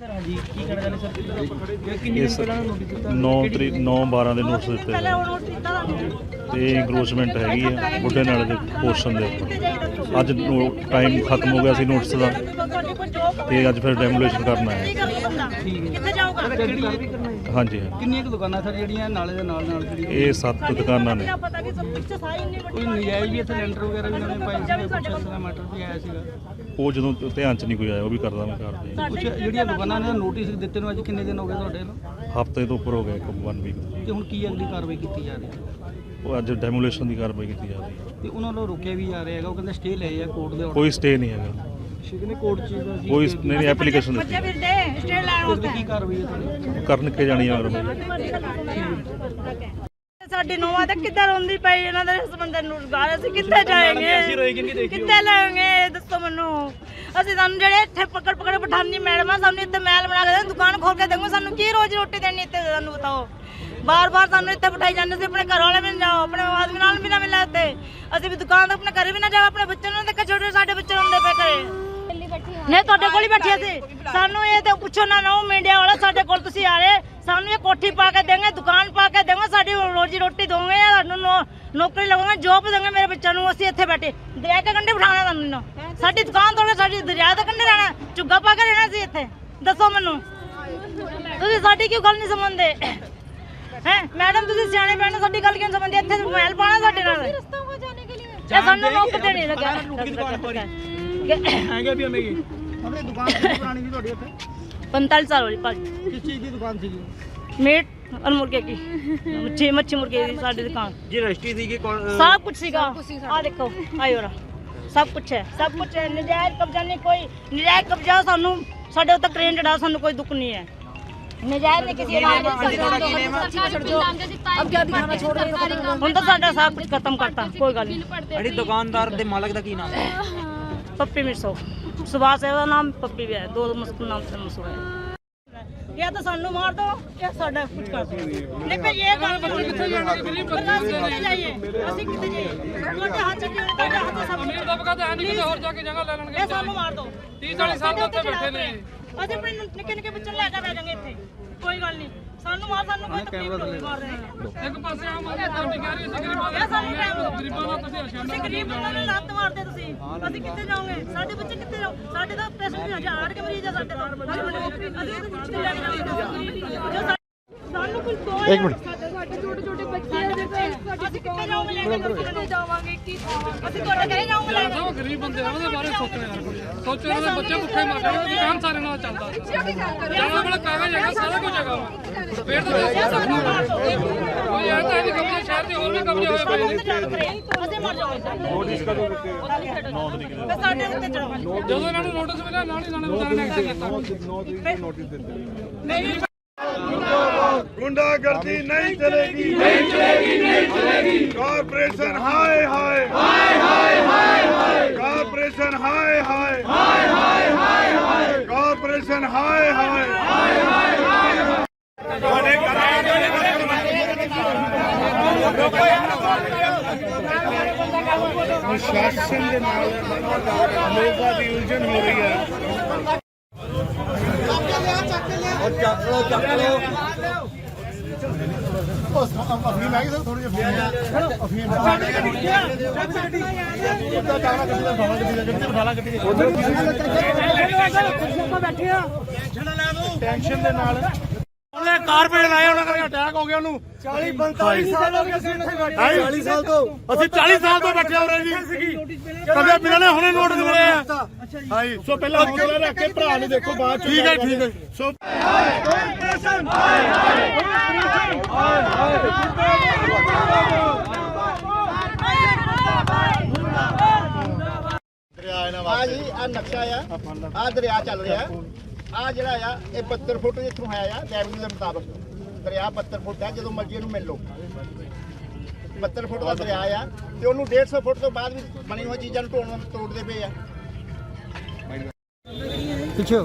ਹਾਂਜੀ ਕੀ ਕਹਿਣਾ ਚਾਹੁੰਦੇ ਸਰ ਕਿੰਨੀ ਦਿਨ ਪਹਿਲਾਂ ਨੋਟਿਸ ਦਿੱਤਾ 9/12 ਦੇ ਨੋਟਿਸ ਦਿੱਤੇ ਤੇ ਇੰਕਰੋਚਮੈਂਟ ਹੈਗੀ ਆ ਬੁੱਢੇ ਨਾਲੇ ਦੇ ਪੋਰਸ਼ਨ ਦੇ ਉੱਪਰ। ਅੱਜ ਟਾਈਮ ਖਤਮ ਹੋ ਗਿਆ ਸੀ ਨੋਟਿਸ ਦਾ ਤੇ ਅੱਜ ਫਿਰ ਡੈਮੋਲੇਸ਼ਨ ਕਰਨਾ ਹੈ। ਹਾਂਜੀ ਕਿੰਨੀਆਂ ਕੁ ਦੁਕਾਨਾਂ ਸਰ ਜਿਹੜੀਆਂ ਨਾਲੇ ਦੇ ਨਾਲ ਜਿਹੜੀ ਇਹ 7 ਦੁਕਾਨਾਂ ਨੇ। ਕੋਈ ਨਜਾਇਜ਼ ਵੀ ਇੱਥੇ ਲੈਂਟਰ ਵਗੈਰਾ ਵੀ ਉਹਨਾਂ ਨੇ ਪਾਏ ਸੀਗੇ, ਕੁਛ ਦਾ ਮੈਟਰ ਵੀ ਆਇਆ ਸੀਗਾ ਉਹ ਜਦੋਂ ਧਿਆਨ 'ਚ ਨਹੀਂ ਕੋਈ ਆਇਆ ਉਹ ਵੀ ਕਰਦਾ ਮੈਂ ਕਰਦੇ ਕੁਛ ਜਿਹੜੀਆਂ ਦੁਕਾਨਾਂ ਨੇ ਨੋਟਿਸ ਦਿੱਤੇ ਨੂੰ ਅੱਜ ਕਿੰਨੇ ਦਿਨ ਹੋ ਗਏ ਤੁਹਾਡੇ ਨੂੰ? ਹਫ਼ਤੇ ਤੋਂ ਉੱਪਰ ਹੋ ਗਿਆ 1 ਵੀਕ। ਤੇ ਹੁਣ ਕੀ ਅਗਲੀ ਕਾਰਵਾਈ ਕੀਤੀ ਜਾ ਰਹੀ ਹੈ? ਉਹ ਅੱਜ ਡੈਮੋਲੇਸ਼ਨ ਦੀ ਕਾਰਵਾਈ ਕੀਤੀ ਜਾ ਰਹੀ ਹੈ। ਤੇ ਉਹਨਾਂ ਨੂੰ ਰੋਕਿਆ ਵੀ ਜਾ ਰਿਹਾ ਹੈਗਾ, ਉਹ ਕਹਿੰਦੇ ਸਟੇ ਲਏ ਆ ਕੋਰਟ ਦੇ ਆਰਡਰ। ਕੋਈ ਸਟੇ ਨਹੀਂ ਹੈਗਾ, ਕਿਹਨੇ ਕੋਰਟ 'ਚ ਕੋਈ ਨਹੀਂ ਐਪਲੀਕੇਸ਼ਨ ਦਿੱਤੀ ਕੀ ਕਾਰਵਾਈ ਹੈ ਤੁਹਾਡੀ? ਕਰਨ ਕੇ ਜਾਣੀ ਆ ਸਾਡੀ ਨੋਵਾਂ ਤੇ ਕਿੱਧਰ ਹੁੰਦੀ ਪਈ ਇਹਨਾਂ ਦੇ ਸੰਬੰਧ ਨੂੰ ਰੁਜ਼ਗਾਰ ਅਸੀਂ ਕਿੱਥੇ ਜਾਏਂਗੇ ਕਿੱਥੇ ਲਾਂਗੇ ਦੱਸੋ ਮੈਨੂੰ। ਅਸੀਂ ਸਾਨੂੰ ਜਿਹੜੇ ਇੱਥੇ ਪਕੜ ਬਿਠਾਨੀ ਮੈਡਮਾਂ ਸਾਨੂੰ ਇੱਥੇ ਮਹਿਲ ਬਣਾ ਕੇ ਦੁਕਾਨ ਖੋਲ ਕੇ ਦੇਂਗੇ, ਸਾਨੂੰ ਕੀ ਰੋਜ਼ ਰੋਟੀ ਦੇਣੀ ਇੱਥੇ ਸਾਨੂੰ ਬਤਾਓ। ਬਾਰ ਸਾਨੂੰ ਇੱਥੇ ਬਿਠਾਈ ਜਾਂਦੇ ਸੀ, ਆਪਣੇ ਘਰ ਵਾਲੇ ਵੀ ਨਾ ਜਾਓ, ਆਪਣੇ ਆਦਮੀ ਨਾਲ ਵੀ ਨਾ ਮਿਲਾ ਇੱਥੇ। ਅਸੀਂ ਵੀ ਦੁਕਾਨ ਤੇ ਆਪਣੇ ਘਰੇ ਵੀ ਨਾ ਜਾਓ, ਆਪਣੇ ਬੱਚੇ ਨੂੰ ਤੇ ਛੋਟੇ ਸਾਡੇ ਬੱਚੇ ਹੁੰਦੇ ਪਏ ਘਰੇ ਨਹੀਂ ਤੁਹਾਡੇ ਕੋਲ ਹੀ ਬੈਠੇ ਸੀ। ਸਾਨੂੰ ਇਹ ਤੇ ਪੁੱਛੋ ਨਾ ਮੀਡੀਆ ਵਾਲਾ ਸਾਡੇ ਕੋਲ ਤੁਸੀਂ ਆ ਰਹੇ ਸਾਨੂੰ ਇਹ ਕੋਠੀ ਪਾ ਕੇ ਦੇਂਗੇ, ਦੁਕਾਨ ਪਾ ਕੇ ਦੇਂਗੇ, ਸਾਡੀ ਰੋਜੀ ਰੋਟੀ ਦੋਗੇ, ਸਾਨੂੰ ਨੌਕਰੀ ਲਵਾਂਗੇ, ਜੋਬ ਦੇਂਗੇ ਮੇਰੇ ਬੱਚਿਆਂ ਨੂੰ। ਅਸੀਂ ਇੱਥੇ ਬੈਠੇ ਦਰਿਆ ਦੇ ਕੰਢੇ ਬਿਠਾਣਾ ਸਾਨੂੰ, ਸਾਡੀ ਦੁਕਾਨ ਤੋੜ ਕੇ ਸਾਡੀ ਦਰਿਆ ਦੇ ਕੰਢੇ ਰਹਿਣਾ, ਝੁੱਗਾ ਪਾ ਕੇ ਰਹਿਣਾ ਸੀ ਇੱਥੇ। ਦੱਸੋ ਮੈਨੂੰ ਤੁਸੀਂ ਸਾਡੀ ਕਿਉਂ ਗੱਲ ਨਹੀਂ ਸਮਝਦੇ ਹੈ? ਮੈਡਮ ਤੁਸੀਂ ਸਿਆਣੇ ਬੈਠੇ ਸਾਡੀ ਗੱਲ ਕਿਉਂ ਸਮਝਦੇ? ਇੱਥੇ ਮਹਿਲ ਪਾਣਾ ਸਾਡੇ ਨਾਲ ਇਹ ਸਾਨੂੰ ਨੌਕਰੀ ਤੇ ਨਹੀਂ ਲੱਗਿਆ। ਹੈਗਾ ਵੀ ਹਮੇਗੀ ਆਪਣੇ ਦੁਕਾਨ ਕਿੰਨੀ ਪੁਰਾਣੀ ਸੀ ਤੁਹਾਡੀ ਇੱਥੇ? 45 ਸਾਲ ਹੋ ਗਏ ਭਾਜੀ। ਕਿਸ ਚੀਜ਼ ਦੀ ਦੁਕਾਨ ਸੀਗੀ? मीट और मुर्गे की मच्छी मुर्गे की साड़ी दुकान जी रजिस्ट्री थी कि सब कुछ सीगा। आ देखो आयो रहा सब कुछ है, सब कुछ है। नजायज कब्जा नहीं, कोई नजायज कब्जा सानू साडे उत्ते ट्रेन चढ़ा सानू कोई दुख नहीं है। नजायज ने किसी अब क्या दिखाना छोड़ रहे हुन तो साडा सब कुछ खत्म करता। कोई गल नहीं। ਜਿਹੜੀ ਦੁਕਾਨਦਾਰ ਦੇ ਮਾਲਕ ਦਾ ਕੀ ਨਾਮ ਹੈ? पप्पी मिर्सो सुभाष है नाम, पप्पी भी है, दो नाम से मशहूर है। या तो सानू मार दो या साडा कुछ कर दो। नहीं फिर ये गल किथे जाना किथे जाइए ਅਸੀਂ ਕਿੱਥੇ ਜਾਈਏ? ਤੁਹਾਡੇ ਹੱਥ 'ਚ ਤੁਹਾਡੇ ਹੱਥ 'ਚ ਸਭ ਅਮੀਰ ਦਬਕਾ ਤਾਂ ਹੈ ਨਹੀਂ, ਕਿਤੇ ਹੋਰ ਜਾ ਕੇ ਜਗ੍ਹਾ ਲੈ ਲੈਣਗੇ। ਇਹ ਸਾਨੂੰ ਮਾਰ ਦੋ। 30-40 ਸਾਲ ਤੋਂ ਉੱਤੇ ਬੈਠੇ ਨੇ। ਅਸੀਂ ਆਪਣੇ ਨਿੱਕੇ ਬੱਚੇ ਨੂੰ ਲੈ ਕੇ ਬੈ ਜਾਾਂਗੇ ਇੱਥੇ, ਕੋਈ ਗੱਲ ਨਹੀਂ। ਸਾਨੂੰ ਮਾਰ, ਸਾਨੂੰ ਕੋਈ ਤਕਲੀਫ ਨਹੀਂ ਮਾਰ ਰਹੇ। ਇੱਕ ਪਾਸੇ ਆਮ ਆਦਮੀ ਪਾਰਟੀ ਕਹਿ ਰਹੀ ਸੀ ਗਰੀਬਾਂ ਇਹ ਸਾਨੂੰ ਟਾਈਮ ਦਿਓ। ਗਰੀਬਾਂ ਦਾ ਤੁਸੀਂ ਅਸ਼ਾਨਾ ਤੁਸੀਂ ਗਰੀਬ ਬੰਦਾ ਨੂੰ ਲੱਤ ਮਾਰਦੇ ਤੁਸੀਂ, ਅਸੀਂ ਕਿੱਥੇ ਜਾਓਗੇ? ਸਾਡੇ ਬੱਚੇ ਕਿੱਥੇ ਜਾਓ? ਸਾਡੇ ਤਾਂ ਪੈਸੇ ਵੀ ਹਜ਼ਾਰ ਕੇ ਮਰੀਜ਼ ਆ ਸਾਡੇ ਤੋਂ। ਅਸੀਂ ਤਾਂ ਕੁਝ ਨਹੀਂ ਲੈ ਕੇ ਜਾਵਾਂਗੇ। ਸਾਨੂੰ ਕੋਈ एक मिनट ਸਾਡੇ ਛੋਟੇ ਬੱਚੇ ਆ ਦੇਖੋ, ਅਸੀਂ ਕਿੱਥੇ ਜਾਓਗੇ? ਲੈ ਕੇ ਕਿੱਥੇ ਜਾਵਾਂਗੇ? ਕੀ ਅਸੀਂ ਤੁਹਾਡੇ ਘਰੇ ਜਾਓਗੇ ਲੈ ਕੇ? ਸਭ ਗਰੀਬ ਬੰਦੇ ਆ, ਉਹਦੇ ਬਾਰੇ ਸੋਚੋ ਯਾਰ ਕੁਝ। ਸੋਚੋ ਇਹਨਾਂ ਦੇ ਬੱਚੇ ਭੁੱਖੇ ਮਰ ਜਾਣਗੇ, ਦੁਕਾਨ ਸਾਰੇ ਨਾਲ ਚੱਲਦਾ। ਜਾਣਾ ਵਾਲਾ ਕਾਗਜ਼ ਹੈਗਾ, ਸਾਰਾ ਕੁਝ ਹੈਗਾ ਵਾ। ਫੇਰ ਤਾਂ ਦੱਸਿਆ ਸਾਨੂੰ ਕੋਈ ਐਂ ਤਾਂ ਨਹੀਂ ਕਬਜ਼ੇ ਸ਼ਹਿਰ ਦੇ ਹੋਰ ਵੀ ਕਬਜ਼ੇ ਹੋਏ ਪਏ ਨੇ। ਅਸੀਂ ਮਰ ਜਾਵਾਂਗੇ। ਨੋਟਿਸ ਕਦੋਂ ਦਿੱਤੇ? 9 ਤਰੀਕ ਨੂੰ। ਸਾਡੇ ਉੱਤੇ ਚੜਾਵਾਂਗੇ। ਜਦੋਂ ਇਹਨਾਂ ਨੂੰ ਨੋਟਿਸ ਮਿਲਿਆ ਨਾਲ ਹੀ ਇਹਨਾਂ ਨੇ ਵਿਚਾਰੇ ਨੇ ਐਕਸ਼ਨ ਕੀਤਾ। 9 तरीक को नोटिस देते ਮੇਰੀ गुंडागर्दी नहीं चलेगी, नहीं चलेगी, नहीं चलेगी। कॉर्पोरेशन हाय हाय हाय हाय हाय हाय, कॉर्पोरेशन हाय हाय हाय हाय हाय हाय, कॉर्पोरेशन हाय हाय हाय हाय हाय। प्रशासन के नाल लोगों की उलझन हो रही है। अफीम आई सर थोड़ी अफीम टेंशन दे नाल ਉਹਨੇ ਕਾਰਪੇਟ ਲਾਇਆ, ਉਹਨਾਂ ਕਰਕੇ ਅਟੈਕ ਹੋ ਗਿਆ ਉਹਨੂੰ। 40-45 ਸਾਲ ਹੋ ਗਏ ਅਸੀਂ ਇੱਥੇ ਬੈਠੇ। 40 ਸਾਲ ਤੋਂ ਅਸੀਂ 40 ਸਾਲ ਤੋਂ ਬੈਠੇ ਹੋ ਰਹੇ ਜੀ। ਕਦੇ ਬਿਨਾਂ ਨੇ ਹੁਣੇ ਨੋਟਿਸ ਮਿਲੇ ਆ। ਹਾਂਜੀ ਸੋ ਪਹਿਲਾਂ ਹੌਸਲਾ ਰੱਖ ਕੇ ਭਰਾ ਨੂੰ ਦੇਖੋ ਬਾਅਦ ਚ। ਠੀਕ ਹੈ ਠੀਕ ਹੈ। ਸੋ ਆ ਜੀ ਆ ਨਕਸ਼ਾ ਆ ਦਰਿਆ ਚੱਲ ਰਿਹਾ। ਆ ਜਿਹੜਾ ਆ ਇਹ 72 ਫੁੱਟ ਜਿੱਥੋਂ ਆਇਆ ਆ ਰੈਵਨਿਊ ਦੇ ਮੁਤਾਬਕ ਦਰਿਆ 72 ਫੁੱਟ ਆ। ਜਦੋਂ ਮਰਜ਼ੀ ਇਹਨੂੰ ਮਿਲ ਲਓ। 72 ਫੁੱਟ ਦਾ ਦਰਿਆ ਆ ਤੇ ਉਹਨੂੰ 150 ਫੁੱਟ ਤੋਂ ਬਾਅਦ ਵੀ ਬਣੀ ਹੋਈ ਚੀਜ਼ਾਂ ਨੂੰ ਤੋੜਦੇ ਪਏ ਆ। ਪਿੱਛੇ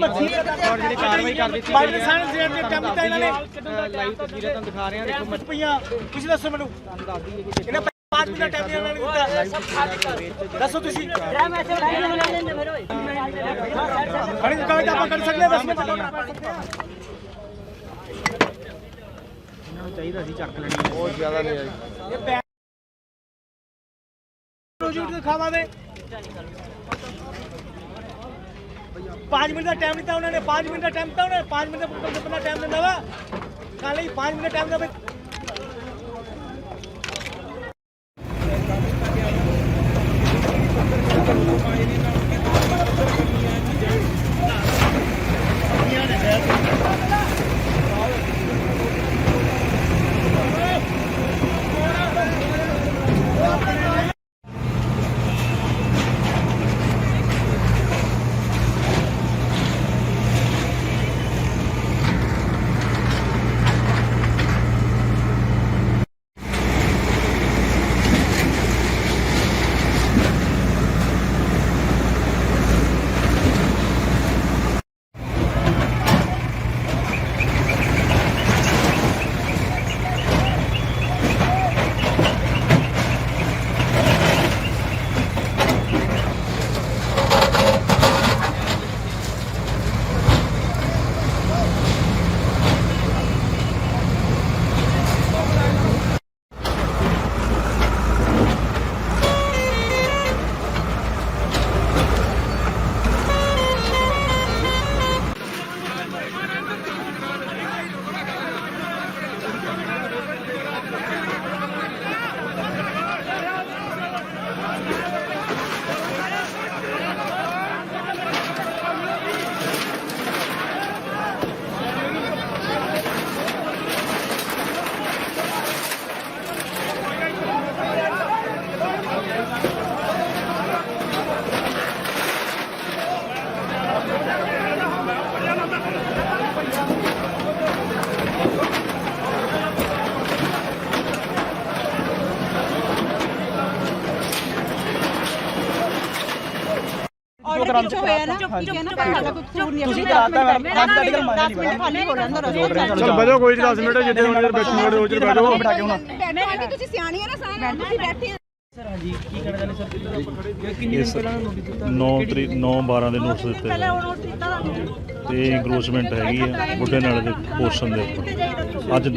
ਕਾਰਵਾਈ ਕਰ ਦਿੱਤੀ ਪਾਕਿਸਤਾਨ ਸਟੇਟ ਦੇ ਟੈਂਪੂ ਤਾਂ ਇਹਨਾਂ ਨੇ ਲਾਈਵ ਤਸਵੀਰਾਂ ਤੁਹਾਨੂੰ ਦਿਖਾ ਰਹੇ ਹਾਂ ਦੇਖੋ ਪਈਆਂ ਤੁਸੀਂ ਦੱਸੋ ਮੈਨੂੰ ਇਹਨਾਂ 5 ਮਿੰਟ ਦਾ ਟਾਈਮ ਇਹਨਾਂ ਨੇ ਦਿੱਤਾ ਦੱਸੋ ਤੁਸੀਂ ਖੜੀ ਦੁਕਾਨ ਤਾਂ ਆਪਾਂ ਕਰ ਸਕਦੇ ਹਾਂ 10 ਮਿੰਟ ਚਾਹੀਦਾ ਸੀ ਚੱਕ ਲੈਣੀ ਬਹੁਤ ਜ਼ਿਆਦਾ ਨਹੀਂ ਆਈ ਇਹ ਪ੍ਰੋਜੈਕਟ ਦਿਖਾਵਾ ਦੇ 5 ਮਿੰਟ ਦਾ ਟਾਈਮ ਦਿੱਤਾ ਉਹਨਾਂ ਨੇ 5 ਮਿੰਟ ਦਾ ਟਾਈਮ ਦਿੱਤਾ ਉਹਨੇ 5 ਮਿੰਟ ਦਾ ਟਾਈਮ ਦਿੰਦਾ ਵਾ ਕੱਲ ਹੀ 5 ਮਿੰਟ ਦਾ ਟਾਈਮ ਦਾ ਦੌਰਾਨ ਚ ਕਰਾਤਾ ਤੁਸੀਂ ਕਰਾਤਾ ਮੈਡਮ ਅੱਜ ਤੁਹਾਡੇ ਘਰ ਮਾਰਿਆ ਨਹੀਂ ਮੈਡਮ ਚਲ ਬੈਠੋ ਕੋਈ 10 ਮਿੰਟ ਜਿੱਦੇ ਹੁਣ ਬੈਠੋ ਥੋੜੇ ਹੋ ਚ ਬੈਠੋ ਬਿਠਾ ਕੇ ਹੁਣ ਮੈਂ ਕਹਿੰਦੀ ਤੁਸੀਂ ਸਿਆਣੀ ਆ ਨਾ ਸਾਰਾ ਤੁਸੀਂ ਬੈਠੇ ਸਰ ਹਾਂਜੀ ਕੀ ਕਹਿਣਾ ਚਾਹੁੰਦੇ ਸਰ ਕਿੰਨੀ ਦਿਨ ਪਹਿਲਾਂ ਨੋਟਿਸ ਦਿੱਤਾ 9/12 ਦੇ ਨੋਟਿਸ ਦਿੱਤੇ ਪਹਿਲਾਂ ਹੋਏ ਉਹ ਨੋਟ ਦਿੱਤਾ ਤੁਹਾਨੂੰ ਤੇ ਇੰਕਰੋਚਮੈਂਟ ਹੈਗੀ ਆ ਬੁੱਢੇ ਨਾਲੇ ਦੇ ਪੋਰਸ਼ਨ ਦੇ ਉੱਪਰ ਅੱਜ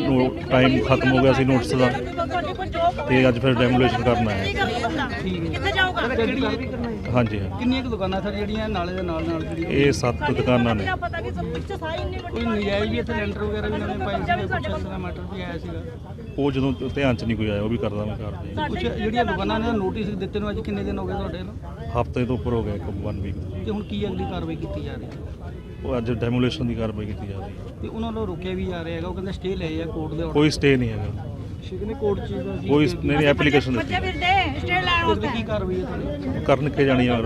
ਟਾਈਮ ਖਤਮ ਹੋ ਗਿਆ ਸੀ ਨੋਟਿਸ ਦਾ ਤੁਹਾਡੇ ਕੋਲ ਜੋਬ ਤੇ ਅੱਜ ਫਿਰ ਡੈਮੋਲੇਸ਼ਨ ਕਰਨ ਆਏ ਕੀ ਕਰੂਗਾ ਬੰਦਾ ਕਿੱਥੇ ਜਾਊਗਾ ਕਿਹੜੀ ਕਾਰਵਾਈ ਕਰਨਾ ਹੈ ਹਾਂਜੀ ਹਾਂ ਕਿੰਨੀਆਂ ਕੁ ਦੁਕਾਨਾਂ ਸਰ ਜਿਹੜੀਆਂ ਨਾਲੇ ਦੇ ਨਾਲ ਜਿਹੜੀ ਇਹ 7 ਦੁਕਾਨਾਂ ਨੇ ਪਤਾ ਕਿ ਸਭ ਪਿੱਛੇ ਸਾਰੀ ਇੰਨੀ ਵੱਡੀ ਕੋਈ ਨਜਾਇਜ਼ ਵੀ ਇੱਥੇ ਲੈਂਟਰ ਵਗੈਰਾ ਵੀ ਨਵੇਂ ਪਾਏ ਸੀ ਕੁਛ ਦਾ ਮੈਟਰ ਵੀ ਆਇਆ ਸੀਗਾ ਉਹ ਜਦੋਂ ਧਿਆਨ ਚ ਨਹੀਂ ਕੋਈ ਆਇਆ ਉਹ ਵੀ ਕਰਦਾ ਮੈਂ ਕਰਦੇ ਕੁਛ ਜਿਹੜੀਆਂ ਦੁਕਾਨਾਂ ਨੇ ਨੋਟਿਸ ਦਿੱਤੇ ਨੂੰ ਅੱਜ ਕਿੰਨੇ ਦਿਨ ਹੋ ਗਏ ਤੁਹਾਡੇ ਨੂੰ ਹਫ਼ਤੇ ਤੋਂ ਉੱਪਰ ਹੋ ਗਿਆ 1 ਵੀਕ ਤੇ ਹੁਣ ਕੀ ਅਗਲੀ ਕਾਰਵਾਈ ਕੀਤੀ ਜਾ ਰਹੀ ਹੈ ਉਹ ਅੱਜ ਡੈਮੋਲੇਸ਼ਨ ਦੀ ਕਾਰਵਾਈ ਕੀਤੀ ਜਾ ਰਹੀ ਹੈ ਤੇ ਉਹਨਾਂ ਨੂੰ ਰੋਕਿਆ ਵੀ ਜਾ ਰਿਹਾ ਹੈਗਾ ਉਹ ਕਹਿੰਦੇ ਸਟੇ ਲਏ ਆ ਕੋਰਟ ਦੇ ਕੋਈ ਸਟੇ ਨਹੀਂ ਹੈਗਾ ਸ਼ਿਕਨੇ ਕੋਰਟ ਚ ਕੋਈ ਨਹੀਂ ਐਪਲੀਕੇਸ਼ਨ ਬੱਚੇ ਦਿੱਤੀ ਫਿਰਦੇ ਸਟੇਟ ਲਾਈਨ ਉਹਦੇ ਕੀ ਕਾਰਵਾਈ ਹੈ ਤੁਹਾਡੀ ਕਰਨ ਕੇ ਜਾਣੀ ਆ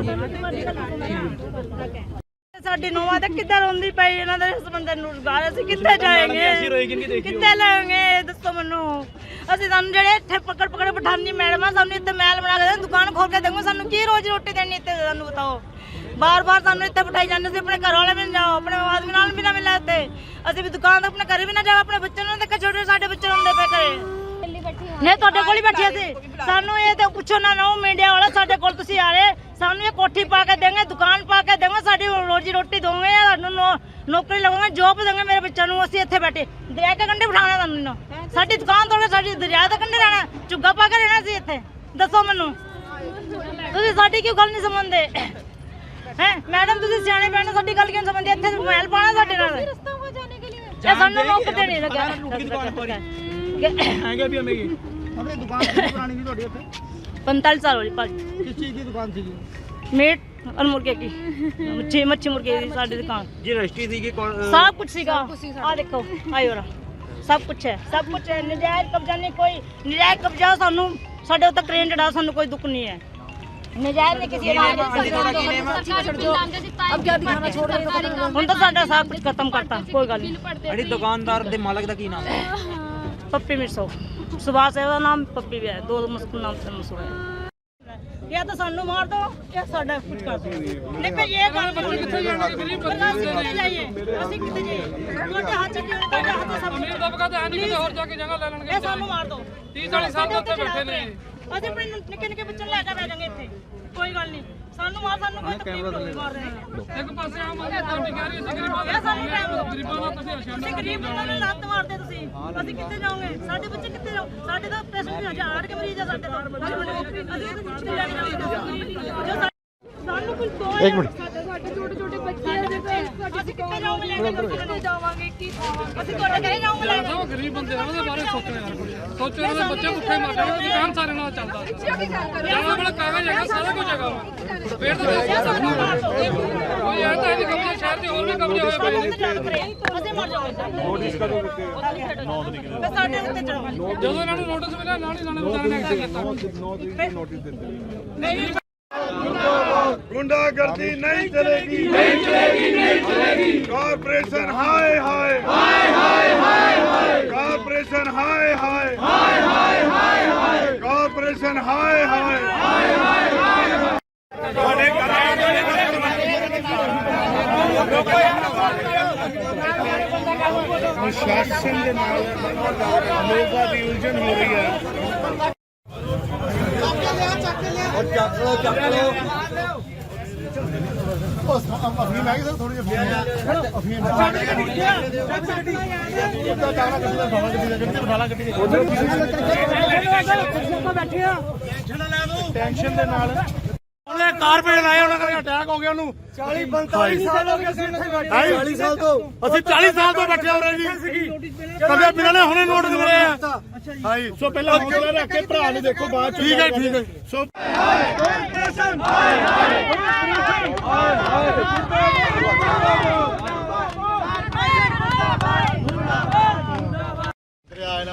ਸਾਡੀ ਨੋਵਾਂ ਤਾਂ ਕਿੱਦਾਂ ਰੋਂਦੀ ਪਈ ਇਹਨਾਂ ਦੇ ਹਸਬੰਦ ਨੂੰ ਰੁਜ਼ਗਾਰ ਅਸੀਂ ਕਿੱਥੇ ਜਾਏਂਗੇ ਕਿੱਥੇ ਲਾਂਗੇ ਦੱਸੋ ਮੈਨੂੰ ਅਸੀਂ ਸਾਨੂੰ ਜਿਹੜੇ ਇੱਥੇ ਪਕੜ ਬਿਠਾਨੀ ਮੈਡਮਾਂ ਸਾਨੂੰ ਇੱਥੇ ਮਹਿਲ ਬਣਾ ਕੇ ਦੁਕਾਨ ਖੋਲ ਕੇ ਦੇਵਾਂਗੇ ਸਾਨੂੰ ਕੀ ਰੋਜ਼ ਰੋਟੀ ਦੇਣੀ ਇੱਥੇ ਸਾਨੂੰ ਬਤਾਓ ਬਾਰ-ਬਾਰ ਸਾਨੂੰ ਇੱਥੇ ਬਿਠਾਈ ਜਾਂਦੇ ਸੀ ਆਪਣੇ ਘਰ ਵਾਲੇ ਵੀ ਨਾ ਜਾਓ ਆਪਣੇ ਆਦਮੀ ਨਾਲ ਵੀ ਨਾ ਮਿਲਾ ਇੱਥੇ ਅਸੀਂ ਵੀ ਦੁਕਾਨ ਤੋਂ ਆਪਣੇ ਘਰੇ ਵੀ ਨਾ ਜਾਓ ਆਪਣੇ ਬੱਚਿਆਂ ਨੂੰ ਦੇਖੋ ਛੋਟੇ ਸਾਡੇ ਬੱਚੇ ਹੁੰਦੇ ਪਏ ਘਰੇ ਨਹੀਂ ਤੁਹਾਡੇ ਕੋਲ ਹੀ ਬੈਠੇ ਸੀ ਸਾਨੂੰ ਇਹ ਤੇ ਪੁੱਛੋ ਨਾ ਮੀਡੀਆ ਵਾਲਾ ਸਾਡੇ ਕੋਲ ਤੁਸੀਂ ਆ ਰਹੇ ਸਾਨੂੰ ਇਹ ਕੋਠੀ ਪਾ ਕੇ ਦੇਂਗੇ ਦੁਕਾਨ ਪਾ ਕੇ ਦੇਂਗੇ ਸਾਡੀ ਰੋਜੀ ਰੋਟੀ ਦੋਗੇ ਸਾਨੂੰ ਨੌਕਰੀ ਲਵਾਂਗੇ ਜੋਬ ਦੇਂਗੇ ਮੇਰੇ ਬੱਚਿਆਂ ਨੂੰ ਅਸੀਂ ਇੱਥੇ ਬੈਠੇ ਦਰਿਆ ਦੇ ਕੰਢੇ ਬਿਠਾਣਾ ਸਾਨੂੰ ਸਾਡੀ ਦੁਕਾਨ ਤੋੜ ਕੇ ਸਾਡੀ ਦਰਿਆ ਦੇ ਕੰਢੇ ਰਹਿਣਾ ਝੁੱਗਾ ਪਾ ਕੇ ਰਹਿਣਾ ਸੀ ਇੱਥੇ ਦੱਸੋ ਮੈਨੂੰ ਤੁਸੀਂ ਸਾਡੀ ਕਿਉਂ ਗੱਲ ਨਹੀਂ ਸਮਝਦੇ ਹੈ ਮੈਡਮ ਤੁਸੀਂ ਸਿਆਣੇ ਬੈਠੇ ਸਾਡੀ ਗੱਲ ਕਿਉਂ ਸਮਝਦੇ ਇੱਥੇ ਮਹਿਲ ਪਾਣਾ ਸਾਡੇ ਨਾਲ ਇਹ ਸਾਨੂੰ ਨੌਕਰ ਦੇਣੀ ਲੱਗਾ ਹੈਗਾ ਵੀ ਹਮੇਗੀ ਆਪਣੇ ਦੁਕਾਨ ਕਿੰਨੀ ਪੁਰਾਣੀ ਸੀ ਤੁਹਾਡੀ ਇੱਥੇ 45 ਸਾਲ ਹੋ ਗਏ ਭਾਜੀ ਕਿਸ ਚੀਜ਼ ਦੀ ਦੁਕਾਨ ਸੀਗੀ मीट और मुर्गे की मच्छी मुर्गे की साड़ी दुकान जी रजिस्ट्री थी कि सब कुछ सीगा आ देखो आयो रहा सब कुछ है नजायज कब्जा नहीं कोई नजायज कब्जा सानू साडे उत्ते क्रेन चढ़ा सानू कोई दुख नहीं है नजायज नहीं किसी अब क्या दिखाना छोड़ रहे हुन तो साडा सब कुछ खत्म करता कोई गल नहीं अड़ी दुकानदार दे मालिक दा की नाम है पप्पी मिर्सो सुभाष है नाम पप्पी भी है दो मुस्कुल नाम से मशहूर है या तो सानू मार दो या साडा कुछ कर दो नहीं पे ये गल किथे जाना गरीब बंदे जाइए ਅਸੀਂ ਕਿੱਥੇ ਜਾਈਏ ਤੁਹਾਡੇ ਹੱਥ ਚ ਤੁਹਾਡੇ ਹੱਥ ਸਭ ਅਮੀਰ ਦਬਕਾ ਤਾਂ ਹੈ ਨਹੀਂ ਕਿ ਹੋਰ ਜਾ ਕੇ ਜਗ੍ਹਾ ਲੈ ਲੈਣਗੇ ਇਹ ਸਾਨੂੰ ਮਾਰ ਦੋ 30-40 ਸਾਲ ਤੋਂ ਉੱਥੇ ਬੈਠੇ ਨੇ ਅਸੀਂ ਆਪਣੇ ਨਿੱਕੇ ਨਿੱਕੇ ਬੱਚੇ ਲੈ ਕੇ ਬੈ ਜਾਾਂਗੇ ਇੱਥੇ ਕੋਈ ਗੱਲ ਨਹੀਂ ਸਾਨੂੰ ਮਾਰ ਸਾਨੂੰ ਕੋਈ ਤਕਲੀਫ ਨਹੀਂ ਮਾਰ ਰਹੇ ਇੱਕ ਪਾਸੇ ਆਮ ਆਦਮੀ ਪਾਰਟੀ ਕਹਿ ਰਹੀ ਹੈ ਗਰੀਬਾਂ ਇਹ ਸਾਨੂੰ ਗਰੀਬਾਂ ਦਾ ਤੁਸੀਂ ਅਸ਼ਾਨਾ ਅਸੀਂ ਗਰੀਬ ਬੰਦੇ ਨੂੰ ਲੱਤ ਮਾਰਦੇ ਤੁਸੀਂ ਅਸੀਂ ਕਿੱਥੇ ਜਾਓਗੇ ਸਾਡੇ ਬੱਚੇ ਕਿੱਥੇ ਜਾਓ ਸਾਡੇ ਤਾਂ ਪੈਸੇ ਵੀ ਹਜ਼ਾਰ ਕੇ ਮਰੀਜ਼ ਆ ਸਾਡੇ ਤਾਂ ਅਸੀਂ ਤਾਂ ਕੁਝ ਨਹੀਂ ਲੈ ਕੇ ਜਾਓਗੇ ਸਾਨੂੰ ਕੁਝ ਦੋ ਇੱਕ ਮਿੰਟ ਸਾਡੇ ਛੋਟੇ ਛੋਟੇ ਬੱਚੇ ਆ ਅਸੀਂ ਕਿੱਥੇ ਜਾਓਗੇ ਲੈ ਕੇ ਕਿੱਥੇ ਜਾਵਾਂਗੇ ਕੀ ਖਾਵਾਂਗੇ ਅਸੀਂ ਤੁਹਾਡੇ ਘਰੇ ਜਾਓਗੇ ਲੈ ਕੇ ਉਹ ਗਰੀਬ ਬੰਦੇ ਆ ਉਹਦੇ ਬਾਰੇ ਸੋਚੋ ਯਾਰ ਸੋਚੋ ਇਹਨਾਂ ਦੇ ਬੱਚੇ ਭੁੱਖੇ ਮਰ ਜਾਣਗੇ ਦੁਕਾਨ ਸਾਰੇ ਨਾਲ ਚੱਲਦਾ ਜਾਣਾ ਵਾਲਾ ਕਾਗਜ਼ ਹੈਗਾ ਸਾਰਾ ਕੁਝ ਹੈਗਾ ਫੇਰ ਤਾਂ ਉਹ ਯਾਰ ਤਾਂ ਇਹਦੀ ਕਬਜ਼ੇ ਸ਼ਹਿਰ ਦੇ ਹੋਰ ਵੀ ਕਬਜ਼ੇ ਹੋਏ ਪਏ ਨੇ ਅਸੀਂ ਮਰ ਜਾਵਾਂਗੇ ਨੋਟਿਸ ਕਦੋਂ ਦਿੱਤੇ ਸਾਡੇ ਉੱਤੇ ਚੜਾਵਾਂਗੇ ਜਦੋਂ ਇਹਨਾਂ ਨੂੰ ਨੋਟਿਸ ਮਿਲਿਆ ਨਾਲ ਹੀ ਵਿਚਾਰੇ ਨੇ ਐਕਸ਼ਨ ਕੀਤਾ गुंडागर्दी नहीं चलेगी नहीं चलेगी नहीं चलेगी कॉर्पोरेशन हाय हाय हाय हाय हाय हाय कॉर्पोरेशन हाय हाय हाय हाय हाय हाय कॉर्पोरेशन हाय हाय हाय हाय हाय प्रशासन के नाल लोगों की उलझन हो रही है अफीम है सर थोड़ी अफीम टेंशन ਦੇ ਨਾਲ ਉਹਨੇ ਕਾਰਪੇਟ ਲਾਏ ਉਹਨਾਂ ਕਰਕੇ ਅਟੈਕ ਹੋ ਗਿਆ ਉਹਨੂੰ 40 45 ਸਾਲ ਹੋ ਗਏ ਅਸੀਂ ਇੱਥੇ ਬੈਠੇ 40 ਸਾਲ ਤੋਂ ਅਸੀਂ 40 ਸਾਲ ਤੋਂ ਬੈਠੇ ਹੋ ਰਹੇ ਜੀ ਕਦੇ ਬਿਨਾਂ ਨੇ ਹੁਣੇ ਨੋਟਿਸ ਮਿਲੇ ਆ ਹਾਂਜੀ ਸੋ ਪਹਿਲਾਂ ਹੌਸਲਾ ਰੱਖ ਕੇ ਭਰਾ ਨੂੰ ਦੇਖੋ ਬਾਅਦ ਚ ਠੀਕ ਹੈ ਸੋ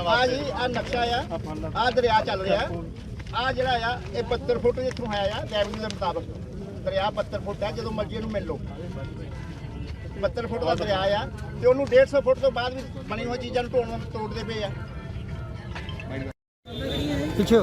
ਆ ਜੀ ਆ ਨਕਸ਼ਾ ਆ ਦਰਿਆ ਚੱਲ ਰਿਹਾ ਆ ਜਿਹੜਾ ਆ ਇਹ 72 ਫੁੱਟ ਜਿੱਥੋਂ ਹੈ ਆ ਰੈਵਨਿਊ ਦੇ ਮੁਤਾਬਕ ਦਰਿਆ 72 ਫੁੱਟ ਹੈ ਜਦੋਂ ਮਰਜ਼ੀ ਇਹਨੂੰ ਮਿਲ ਲਓ 72 ਫੁੱਟ ਦਾ ਦਰਿਆ ਆ ਤੇ ਉਹਨੂੰ 150 ਫੁੱਟ ਤੋਂ ਬਾਅਦ ਵੀ ਬਣੀ ਹੋਈ ਚੀਜ਼ਾਂ ਨੂੰ ਤੋੜਦੇ ਪਏ ਆ ਪਿੱਛੇ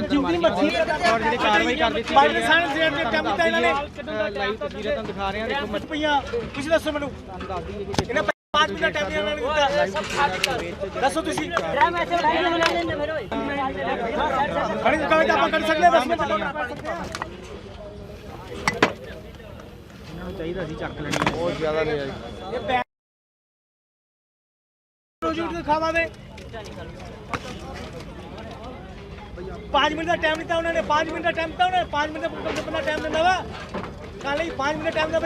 ਜਿੰਨੀ ਮੱਛੀ ਔਰ ਜਿਹੜੀ ਕਾਰਵਾਈ ਕਰ ਦਿੱਤੀ ਪਾਕਿਸਤਾਨ ਸਟੇਟ ਦੇ ਟੈਂਪੂ ਤੇ ਇਹਨਾਂ ਨੇ ਲਾਈਵ ਤਸਵੀਰਾਂ ਤੁਹਾਨੂੰ ਦਿਖਾ ਰਹੇ ਹਾਂ ਦੇਖੋ ਮੱਛ ਪਈਆਂ ਤੁਸੀਂ ਦੱਸੋ ਮੈਨੂੰ ਇਹਨੇ 5 ਮਿੰਟ ਦਾ ਟਾਈਮ ਇਹਨਾਂ ਨੇ ਦਿੱਤਾ ਦੱਸੋ ਤੁਸੀਂ ਖੜੀ ਦੁਕਾਨ ਤੇ ਆਪਾਂ ਕਰ ਸਕਦੇ ਹਾਂ 10 ਮਿੰਟ ਇਹਨਾਂ ਨੂੰ ਚਾਹੀਦਾ ਸੀ ਚੱਕ ਲੈਣੀ ਬਹੁਤ ਜ਼ਿਆਦਾ ਨਹੀਂ ਆਈ ਇਹ ਰੋਜੀ ਦਿਖਾਵਾ ਦੇ 5 ਮਿੰਟ ਦਾ ਟਾਈਮ ਦਿੱਤਾ ਉਹਨਾਂ ਨੇ 5 ਮਿੰਟ ਦਾ ਟਾਈਮ ਦਿੱਤਾ ਉਹਨਾਂ ਨੇ 5 ਮਿੰਟ ਦਾ ਟਾਈਮ ਦਿੰਦਾ ਵਾ ਕੱਲ ਹੀ 5 ਮਿੰਟ ਦਾ ਟਾਈਮ ਦਾ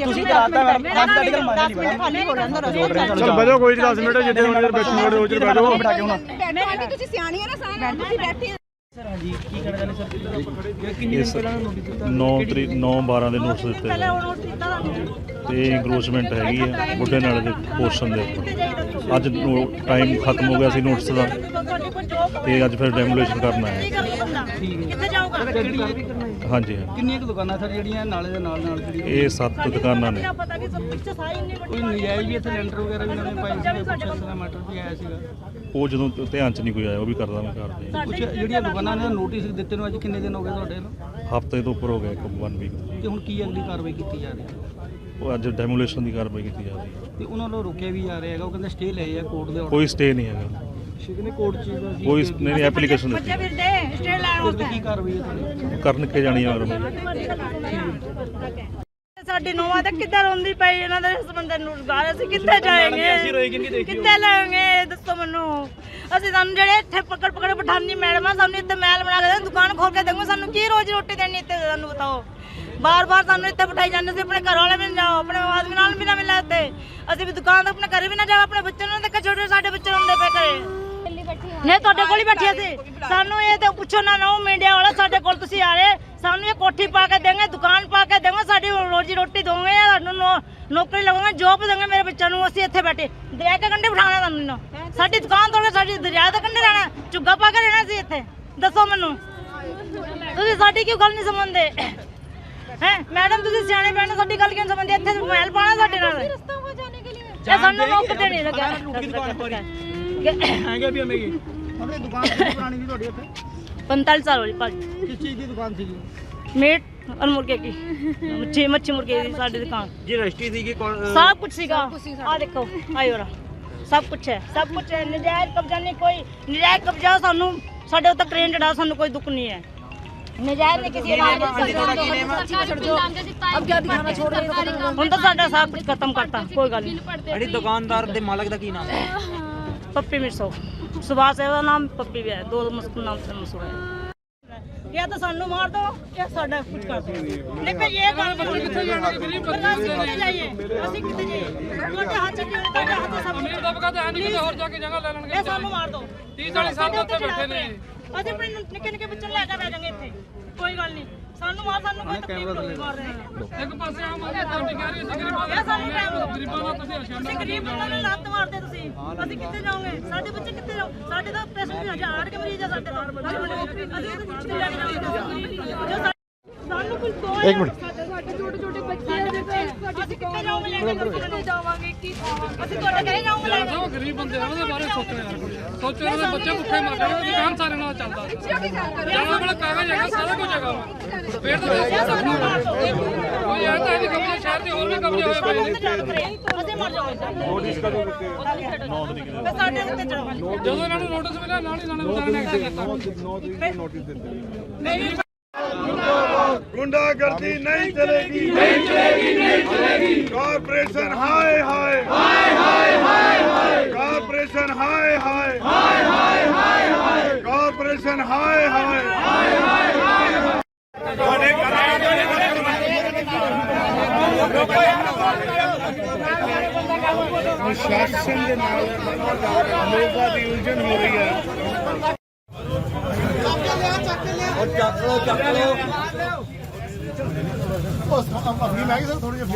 ਤੁਸੀਂ ਕਰਾਤਾ ਮੈਡਮ ਤੁਹਾਡੇ ਕੋਲ ਮੰਨ ਨਹੀਂ ਬਣਾ ਖਾਲੀ ਬੋਲਣ ਦਾ ਚਲ ਬੈਠੋ ਕੋਈ 10 ਮਿੰਟ ਜਿੱਦੇ ਹੁਣ ਬੈਠੋ ਥੋੜੇ ਹੋ ਚਲ ਬੈਠੋ ਬਿਠਾ ਕੇ ਹੁਣ ਆਂਟੀ ਤੁਸੀਂ ਸਿਆਣੀ ਹੋ ਨਾ ਸਾਰਾ ਤੁਸੀਂ ਬੈਠੇ ਸਰ ਹਾਂਜੀ ਕੀ ਕਹਿਣਾ ਚਾਹੁੰਦੇ ਸਰ ਕਿੰਨੀ ਇਸ ਦਿਨ ਪਹਿਲਾਂ ਨੋਟਿਸ ਦਿੱਤਾ 9/12 ਦੇ ਨੋਟਿਸ ਦਿੱਤੇ ਤੇ ਇੰਕਰੋਚਮੈਂਟ ਹੈਗੀ ਹੈ ਬੁੱਢੇ ਨਾਲੇ ਦੇ ਪੋਰਸ਼ਨ ਦੇ ਉੱਪਰ ਅੱਜ ਟਾਈਮ ਖਤਮ ਹੋ ਗਿਆ ਸੀ ਨੋਟਿਸ ਦਾ ਤੇ ਅੱਜ ਫਿਰ ਡੈਮੋਲੇਸ਼ਨ ਕਰਨਾ ਹੈ ਕਿੱਥੇ ਜਾਊਗਾ ਹਾਂਜੀ ਹਾਂ ਕਿੰਨੀਆਂ ਕੁ ਦੁਕਾਨਾਂ ਸਰ ਜਿਹੜੀਆਂ ਨਾਲੇ ਦੇ ਨਾਲ ਨਾਲ ਜਿਹੜੀ ਇਹ 7 ਦੁਕਾਨਾਂ ਨੇ ਪਤਾ ਕਿ ਸਭ ਪਿੱਛੇ ਸਾਰੀ ਇੰਨੀ ਕੋਈ ਨਜਾਇਜ਼ ਵੀ ਇੱਥੇ ਲੈਂਟਰ ਵਗੈਰਾ ਵੀ ਉਹਨਾਂ ਨੇ ਪਾਏ ਸੀ ਕੁਛ ਇਸ ਦਾ ਮੈਟਰ ਵੀ ਆਇਆ ਸੀਗਾ ਉਹ ਜਦੋਂ ਧਿਆਨ 'ਚ ਨਹੀਂ ਕੋਈ ਆਇਆ ਉਹ ਵੀ ਕਰਦਾ ਮੈਂ ਕਰਦੇ ਕੁਛ ਜਿਹੜੀਆਂ ਦੁਕਾਨਾਂ ਨੇ ਨੋਟਿਸ ਦਿੱਤੇ ਨੂੰ ਅੱਜ ਕਿੰਨੇ ਦਿਨ ਹੋ ਗਏ ਤੁਹਾਡੇ ਨੂੰ ਹਫ਼ਤੇ ਤੋਂ ਉੱਪਰ ਹੋ ਗਿਆ 1 ਵੀਕ ਤੇ ਹੁਣ ਕੀ ਅਗਲੀ ਕਾਰਵਾਈ ਕੀਤੀ ਜਾ ਰਹੀ ਹੈ ਉਹ ਅੱਜ ਡੈਮੋਲੇਸ਼ਨ ਦੀ ਕਾਰਵਾਈ ਕੀਤੀ ਜਾ ਰਹੀ ਹੈ ਤੇ ਉਹਨਾਂ ਨੂੰ ਰੋਕਿਆ ਵੀ ਜਾ ਰਿਹਾ ਹੈਗਾ ਉਹ ਕਹਿੰਦੇ ਸਟੇ ਲਏ ਆ ਕੋਰਟ ਦੇ ਕੋਈ ਸਟੇ ਨਹੀਂ ਹੈਗਾ ਸ਼ਿਕਨੇ ਕੋਰਟ ਚੀਜ਼ ਦਾ ਕੋਈ ਨਹੀਂ ਐਪਲੀਕੇਸ਼ਨ ਦਿੱਤੀ ਬੱਚੇ ਫਿਰਦੇ ਸਟੇਟ ਲਾਈਨ ਉੱਤੇ ਕੀ ਕਾਰਵਾਈ ਹੈ ਤੁਹਾਡੀ ਕਰਨ ਕੇ ਜਾਣੀ ਆ ਸਾਡੀ ਨੋਵਾਂ ਤਾਂ ਕਿੱਦਾਂ ਰੋਂਦੀ ਪਈ ਇਹਨਾਂ ਦੇ ਇਸ ਬੰਦੇ ਨੂੰ ਰੁਜ਼ਗਾਰ ਅਸੀਂ ਕਿੱਥੇ ਜਾਏਂਗੇ ਕਿੱਥੇ ਲਾਂਗੇ ਦੱਸੋ ਮੈਨੂੰ ਅਸੀਂ ਸਾਨੂੰ ਜਿਹੜੇ ਇੱਥੇ ਪਕੜ ਪਠਾਨੀ ਮੈਡਮਾਂ ਸਾਨੂੰ ਇੱਥੇ ਮਹਿਲ ਬਣਾ ਕੇ ਦੁਕਾਨ ਖੋਲ ਕੇ ਦੇਵਾਂਗੇ ਸਾਨੂੰ ਕੀ ਰੋਜ਼ ਰੋਟੀ ਦੇਣੀ ਇੱਥੇ ਸਾਨੂੰ ਬਤਾਓ ਬਾਰ-ਬਾਰ ਸਾਨੂੰ ਇੱਥੇ ਬਿਠਾਈ ਜਾਂਦੇ ਸੀ ਆਪਣੇ ਘਰ ਵਾਲੇ ਵੀ ਨਾ ਜਾਓ ਆਪਣੇ ਆਦਮੀ ਨਾਲ ਵੀ ਨਾ ਮਿਲਾ ਇੱਥੇ ਅਸੀਂ ਵੀ ਦੁਕਾਨ ਤੋਂ ਆਪਣੇ ਘਰੇ ਵੀ ਨਾ ਜਾਓ ਆਪਣੇ ਬੱਚਿਆਂ ਨੂੰ ਦੇਖੋ ਛੋਟੇ ਸਾਡੇ ਬੱਚੇ ਹੁੰਦੇ ਪਏ ਘਰੇ ਨਹੀਂ ਤੁਹਾਡੇ ਕੋਲ ਹੀ ਬੈਠੇ ਸੀ ਸਾਨੂੰ ਇਹ ਤੇ ਪੁੱਛੋ ਨਾ ਮੀਡੀਆ ਵਾਲਾ ਸਾਡੇ ਕੋਲ ਤੁਸੀਂ ਆ ਰਹੇ ਸਾਨੂੰ ਇਹ ਕੋਠੀ ਪਾ ਕੇ ਦੇਂਗੇ ਦੁਕਾਨ ਪਾ ਕੇ ਦੇਂਗੇ ਸਾਡੀ ਰੋਜੀ ਰੋਟੀ ਦੋਗੇ ਸਾਨੂੰ ਨੌਕਰੀ ਲਵਾਂਗੇ ਜੋਬ ਦੇਂਗੇ ਮੇਰੇ ਬੱਚਿਆਂ ਨੂੰ ਅਸੀਂ ਇੱਥੇ ਬੈਠੇ ਦਰਿਆ ਦੇ ਕੰਢੇ ਬਿਠਾਣਾ ਤੁਹਾਨੂੰ ਸਾਡੀ ਦੁਕਾਨ ਤੋੜ ਕੇ ਸਾਡੀ ਦਰਿਆ ਦੇ ਕੰਢੇ ਰਹਿਣਾ ਝੁੱਗਾ ਪਾ ਕੇ ਰਹਿਣਾ ਸੀ ਇੱਥੇ ਦੱਸੋ ਮੈਨੂੰ ਤੁਸੀਂ ਸਾਡੀ ਕਿਉਂ ਗੱਲ ਨਹੀਂ ਸਮਝਦੇ ਹੈ ਮੈਡਮ ਤੁਸੀਂ ਸਿਆਣੇ ਬੈਠੇ ਸਾਡੀ ਗੱਲ ਕਿਉਂ ਸਮਝਦੇ ਇੱਥੇ ਮਹਿਲ ਪਾਣਾ ਸਾਡੇ ਨਾਲ ਰਸਤਾ ਹੋ ਜਾਣੇ ਕੇ ਲਈ ਇਹ ਸਾਨੂੰ ਨੌਕਰ ਦੇਣੀ ਲੱਗਾ ਹੈਗੇ ਵੀ ਹਮੇਗੀ ਆਪਣੇ ਦੁਕਾਨ ਕਿੰਨੀ ਪੁਰਾਣੀ ਸੀ ਤੁਹਾਡੀ ਇੱਥੇ 45 ਸਾਲ ਹੋ ਗਏ ਭਾਜੀ ਕਿਸ ਚੀਜ਼ ਦੀ ਦੁਕਾਨ ਸੀਗੀ मीट और मुर्गे की मच्छी मुर्गे की साड़ी दुकान जी रजिस्ट्री थी कि सब कुछ सीगा आ देखो आई हो रहा सब कुछ है नजायज कब्जा नहीं कोई नजायज कब्जा सानू ਸਾਡੇ ਉੱਤੇ ਕ੍ਰੇਨ ਚੜਾ, ਸਾਨੂੰ ਕੋਈ ਦੁੱਖ ਨਹੀਂ ਹੈ। ਨਜਾਇਜ਼ ਨੇ ਕਿਸੇ ਨਾਲ ਹੁਣ ਤਾਂ ਸਾਡਾ ਸਭ ਕੁਝ ਖਤਮ ਕਰਤਾ। ਕੋਈ ਗੱਲ ਨਹੀਂ। ਅੜੀ ਦੁਕਾਨਦਾਰ ਦੇ ਮਾਲਕ ਦਾ ਕੀ ਨਾਮ ਹੈ? पप्पी मिर्सो सुभाष है नाम, पप्पी भी है, दो नाम से मशहूर है। या तो सानू मार दो या साडा कुछ कर दो, लेकिन ये काम बच्चे किथे जाएंगे? गरीब बच्चे किथे जाइए? ਅਸੀਂ ਕਿੱਥੇ ਜਾਈਏ? ਤੁਹਾਡੇ ਹੱਥ 'ਚ ਕਿਉਂ ਤੁਹਾਡੇ ਹੱਥ 'ਚ ਸਭ ਅਮੀਰ ਦਬਕਾ ਤਾਂ ਹੈ ਨਹੀਂ ਕਿ ਹੋਰ ਜਾ ਕੇ ਜਗ੍ਹਾ ਲੈ ਲੈਣਗੇ। ਇਹ ਸਾਨੂੰ ਮਾਰ ਦੋ। 30-40 ਸਾਲ ਤੋਂ ਉੱਤੇ ਬੈਠੇ ਨੇ। ਅਸੀਂ ਆਪਣੇ ਨਿੱਕੇ ਨਿੱਕੇ ਬੱਚੇ ਲੈ ਕੇ ਬਹਿ ਜਾਾਂਗੇ ਇੱਥੇ। ਕੋਈ ਗੱਲ ਨਹੀਂ, ਸਾਨੂੰ ਮਾਰ, ਸਾਨੂੰ ਕੋਈ ਤਕਲੀਫ ਨਹੀਂ। ਮਾਰ ਰਹੇ ਇੱਕ ਪਾਸੇ ਆਮ ਆਦਮੀ ਪਾਰਟੀ ਕਹਿ ਰਹੀ ਸੀ ਗਰੀਬਾਂ ਦਾ ਸਾਨੂੰ ਟਾਈਮ ਦਿਓ। ਗਰੀਬਾਂ ਦਾ ਤੁਸੀਂ ਅਸ਼ਾਨਾ ਅਸੀਂ ਗਰੀਬ ਬੰਦੇ ਨੂੰ ਲੱਤ ਮਾਰਦੇ ਤੁਸੀਂ, ਅਸੀਂ ਕਿੱਥੇ ਜਾਓਗੇ? ਸਾਡੇ ਬੱਚੇ ਕਿੱਥੇ ਜਾਓ? ਸਾਡੇ ਤਾਂ ਪੈਸੇ ਵੀ ਹਜ਼ਾਰ ਕੇ ਮਰੀਜ਼ ਆ ਸਾਡੇ ਤਾਂ। ਅਸੀਂ ਤਾਂ ਕਿੱਥੇ ਲੈ ਕੇ ਜਾਵਾਂਗੇ? ਸਾਨੂੰ ਕੋਈ ਇੱਕ ਮਿੰਟ। ਸਾਡੇ ਛੋਟੇ ਛੋਟੇ ਬੱਚੇ ਆ ਅਸੀਂ ਕਿੱਥੇ ਜਾਓਗੇ ਲੈ ਕੇ? ਜਾਵਾਂਗੇ ਕੀ ਖਾਵਾਂਗੇ? ਅਸੀਂ ਤੁਹਾਡੇ ਘਰੇ ਜਾਓਗੇ ਲੈ ਕੇ? ਜੋ ਗਰੀਬ ਬੰਦੇ ਆ ਉਹਦੇ ਬਾਰੇ ਸੋਚੋ ਯਾਰ। ਸੋਚੋ ਇਹਨਾਂ ਦੇ ਬੱਚੇ ਭੁੱਖੇ ਮਰ ਜਾਣਗੇ, ਦੁਕਾਨ ਸਾਰੇ ਨਾਲ ਚੱਲਦਾ। ਜਾਣਾ ਕੋਲ ਕਾਗਜ਼ ਹੈਗਾ, ਸਾਰਾ ਕੁਝ ਹੈਗਾ ਵਾ। ਫੇਰ ਤਾਂ ਕੋਈ ਯਾਰ ਤਾਂ ਇਹਦੀ ਕਬਜ਼ੇ ਸ਼ਹਿਰ ਦੇ ਹੋਰ ਵੀ ਕਬਜ਼ੇ ਹੋਏ ਪਏ ਨੇ। ਅਸੀਂ ਮਰ ਜਾਵਾਂਗੇ। ਨੋਟਿਸ ਕਦੋਂ 9 ਤਰੀਕ ਦੇ ਸਾਡੇ ਉੱਤੇ ਚੜਾਓ। ਜਦੋਂ ਇਹਨਾਂ ਨੂੰ ਨੋਟਿਸ ਮਿਲਿਆ ਨਾਲ ਹੀ ਵਿਚਾਰੇ ਨੇ ਐਕਸ਼ਨ ਕੀਤਾ। गुंडागर्दी नहीं चलेगी, नहीं चलेगी, नहीं चलेगी। कॉर्पोरेशन हाय हाय हाय हाय हाय हाय, कॉर्पोरेशन हाय हाय हाय हाय हाय हाय, कॉर्पोरेशन हाय हाय हाय हाय हाय। प्रशासन के नाल लोगों की उलझन हो रही है। अफीम है सर, थोड़ी अफीम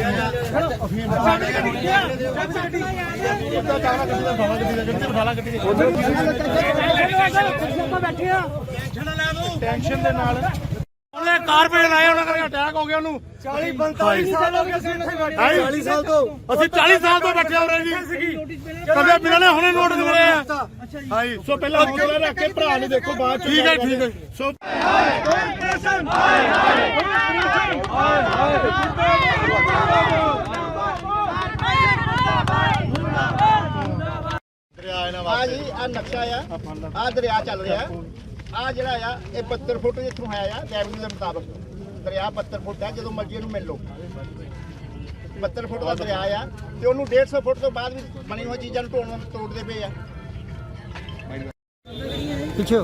टेंशन ਦੇ ਨਾਲ ਉਹਨੇ ਕਾਰਪੇਟ ਲਾਏ, ਉਹਨਾਂ ਕਰਕੇ ਅਟੈਕ ਹੋ ਗਿਆ ਉਹਨੂੰ। 40-45 ਸਾਲ ਹੋ ਗਏ ਸੀ ਇੱਥੇ ਬੈਠੇ। 40 ਸਾਲ ਤੋਂ ਅਸੀਂ 40 ਸਾਲ ਤੋਂ ਬੈਠੇ ਹੋ ਰਹੇ ਜੀ। ਕਦੇ ਬਿਨਾਂ ਨੇ ਹੁਣੇ ਨੋਟਿਸ ਮਿਲੇ ਆ। ਹਾਂਜੀ, ਸੋ ਪਹਿਲਾਂ ਹੌਸਲਾ ਰੱਖ ਕੇ ਭਰਾ ਨੂੰ ਦੇਖੋ, ਬਾਅਦ ਚ ਠੀਕ ਹੈ, ਠੀਕ ਹੈ। ਸੋ ਆ ਜੀ ਆ ਨਕਸ਼ਾ ਆ ਦਰਿਆ ਚੱਲ ਰਿਹਾ। ਆ ਜਿਹੜਾ ਆ ਇਹ 72 ਫੁੱਟ ਜਿੱਥੋਂ ਹੈ ਆ ਰੈਵਨਿਊ ਦੇ ਮੁਤਾਬਕ ਦਰਿਆ 72 ਫੁੱਟ ਹੈ। ਜਦੋਂ ਮਰਜ਼ੀ ਇਹਨੂੰ ਮਿਲ ਲਓ। 72 ਫੁੱਟ ਦਾ ਦਰਿਆ ਆ ਤੇ ਉਹਨੂੰ 150 ਫੁੱਟ ਤੋਂ ਬਾਅਦ ਵੀ ਬਣੀ ਹੋਈ ਚੀਜ਼ਾਂ ਨੂੰ ਤੋੜਦੇ ਪਏ ਆ। ਪਿੱਛੇ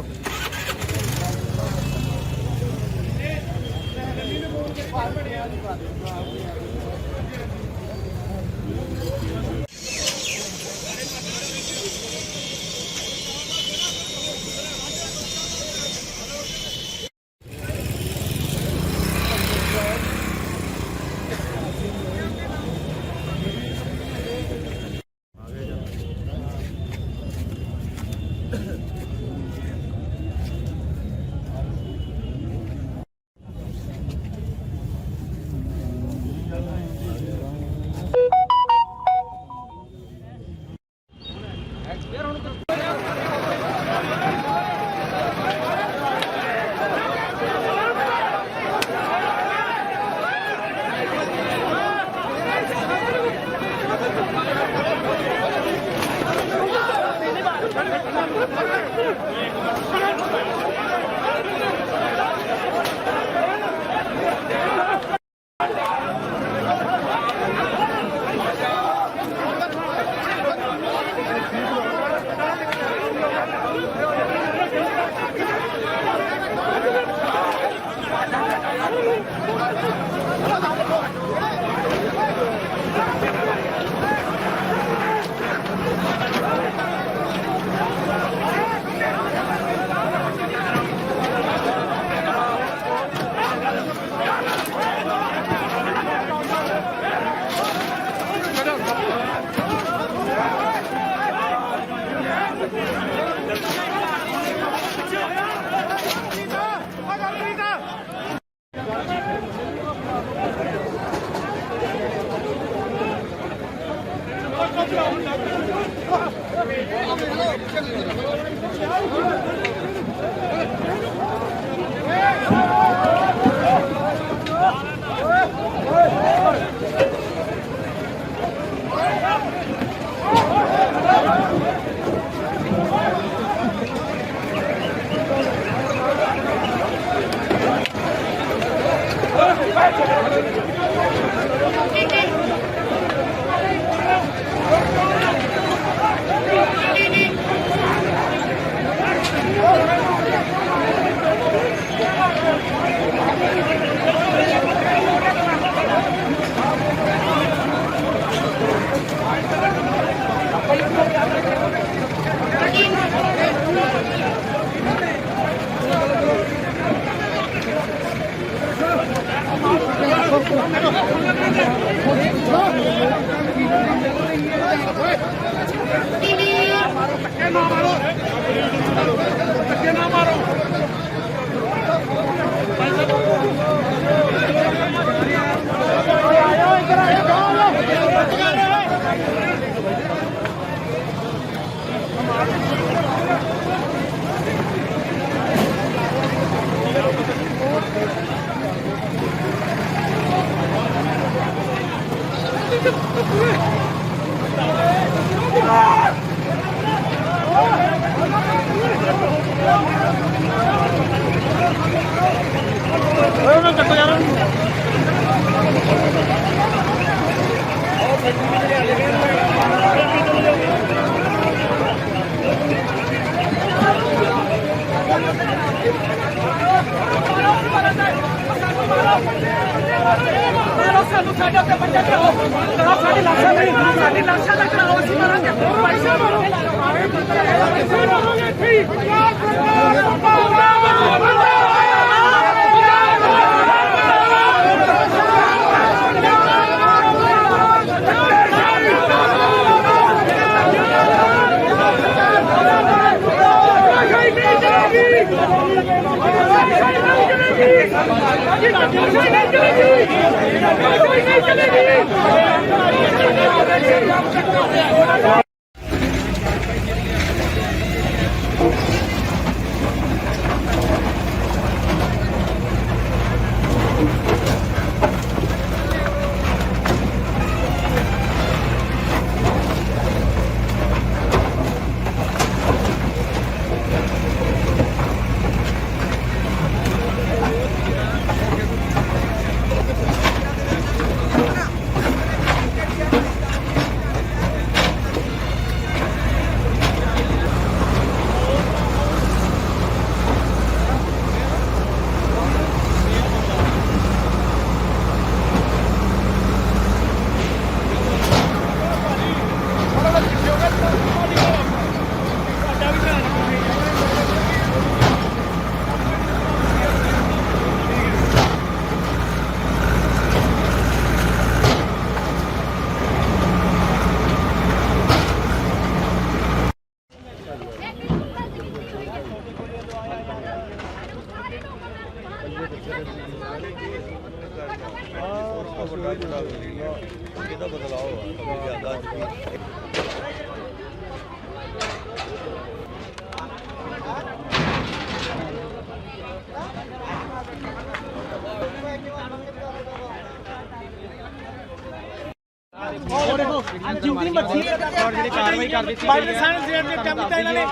ਕਾਰਵਾਈ ਕਰ ਦਿੱਤੀ ਬਾਈ ਕਿਸਾਨ ਸਟੇਟ ਦੇ ਟੈਂਪੂ ਤਾਂ ਇਹਨਾਂ ਨੇ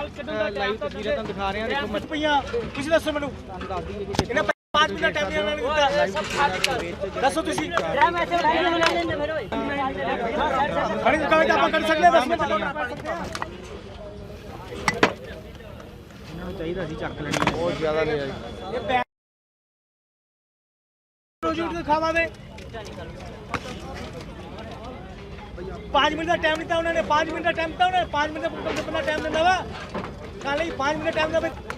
ਲਾਈਵ ਤਸਵੀਰਾਂ ਤੁਹਾਨੂੰ ਦਿਖਾ ਰਹੇ ਹਾਂ ਦੇਖੋ ਮੱਪੀਆਂ ਤੁਸੀਂ ਦੱਸੋ ਮੈਨੂੰ ਇਹਨਾਂ 5 ਮਿੰਟ ਟਾਈਮ ਇਹਨਾਂ ਨੇ ਦਿੱਤਾ ਦੱਸੋ ਤੁਸੀਂ ਖੜੀ ਕਾਗਜ਼ ਆਪਾਂ ਕਰ ਸਕਦੇ 10 ਮਿੰਟ ਇਹਨਾਂ ਨੂੰ ਚਾਹੀਦਾ ਸੀ ਚੱਕ ਲੈਣੀ ਬਹੁਤ ਜ਼ਿਆਦਾ ਨਹੀਂ ਆਈ ਇਹ ਪ੍ਰੋਜੈਕਟ ਦਿਖਾਵਾ ਦੇ 5 मिनट का टाइम दिता उन्होंने 5 मिनट का टाइम दिता उन्होंने 5 मिनट का कितना टाइम देना वा कल 5 मिनट टाइम दे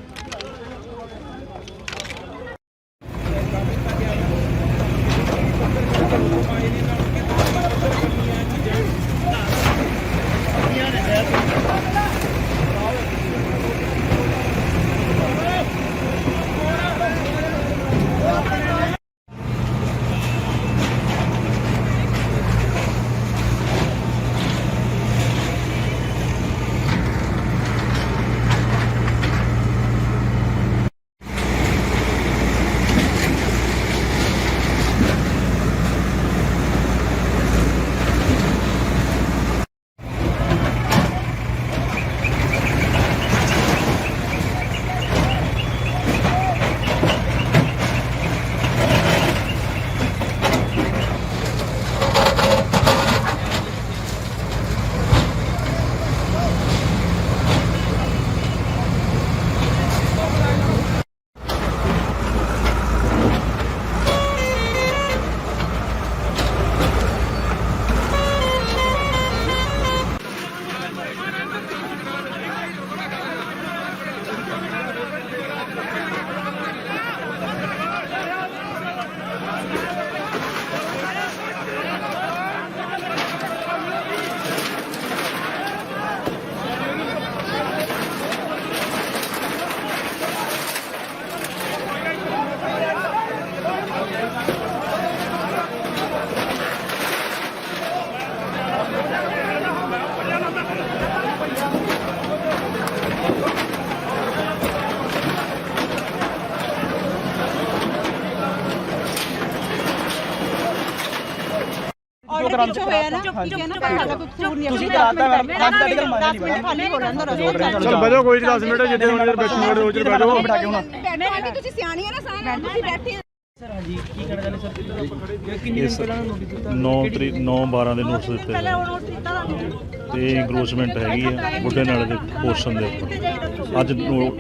ਤੁਸੀਂ ਕਰਾਤਾ ਮੈਡਮ 5 ਆਰਟੀਕਲ ਮੰਨ ਨਹੀਂ ਮੈਡਮ ਖਾਲੀ ਹੋ ਲੈਂਦਾ ਚਲ ਬੈਠੋ ਕੋਈ 10 ਮਿੰਟ ਜਿੱਦੇ ਹੁਣ ਬੈਠੋ ਰੋਜ਼ ਬੈਠੋ ਮੈਂ ਤੁਸੀਂ ਸਿਆਣੀ ਹੈ ਨਾ ਸਾਰਾ ਤੁਸੀਂ ਬੈਠੇ ਸਰ ਹਾਂਜੀ ਕੀ ਕਹਿਣਾ ਚਾਹੁੰਦੇ ਸਰ ਕਿੰਨੀ ਇਹ ਦਿਨ ਪਹਿਲਾਂ ਨੋਟਿਸ ਦਿੱਤਾ 9/12 ਦੇ ਨੋਟਿਸ ਦਿੱਤੇ ਪਹਿਲੇ ਹੋਏ ਉਹ ਨੋਟ ਦਿੱਤਾ ਤੁਹਾਨੂੰ ਤੇ ਇੰਕਰੋਚਮੈਂਟ ਹੈਗੀ ਆ ਬੁੱਢੇ ਨਾਲੇ ਦੇ ਪੋਰਸ਼ਨ ਦੇ ਉੱਪਰ ਅੱਜ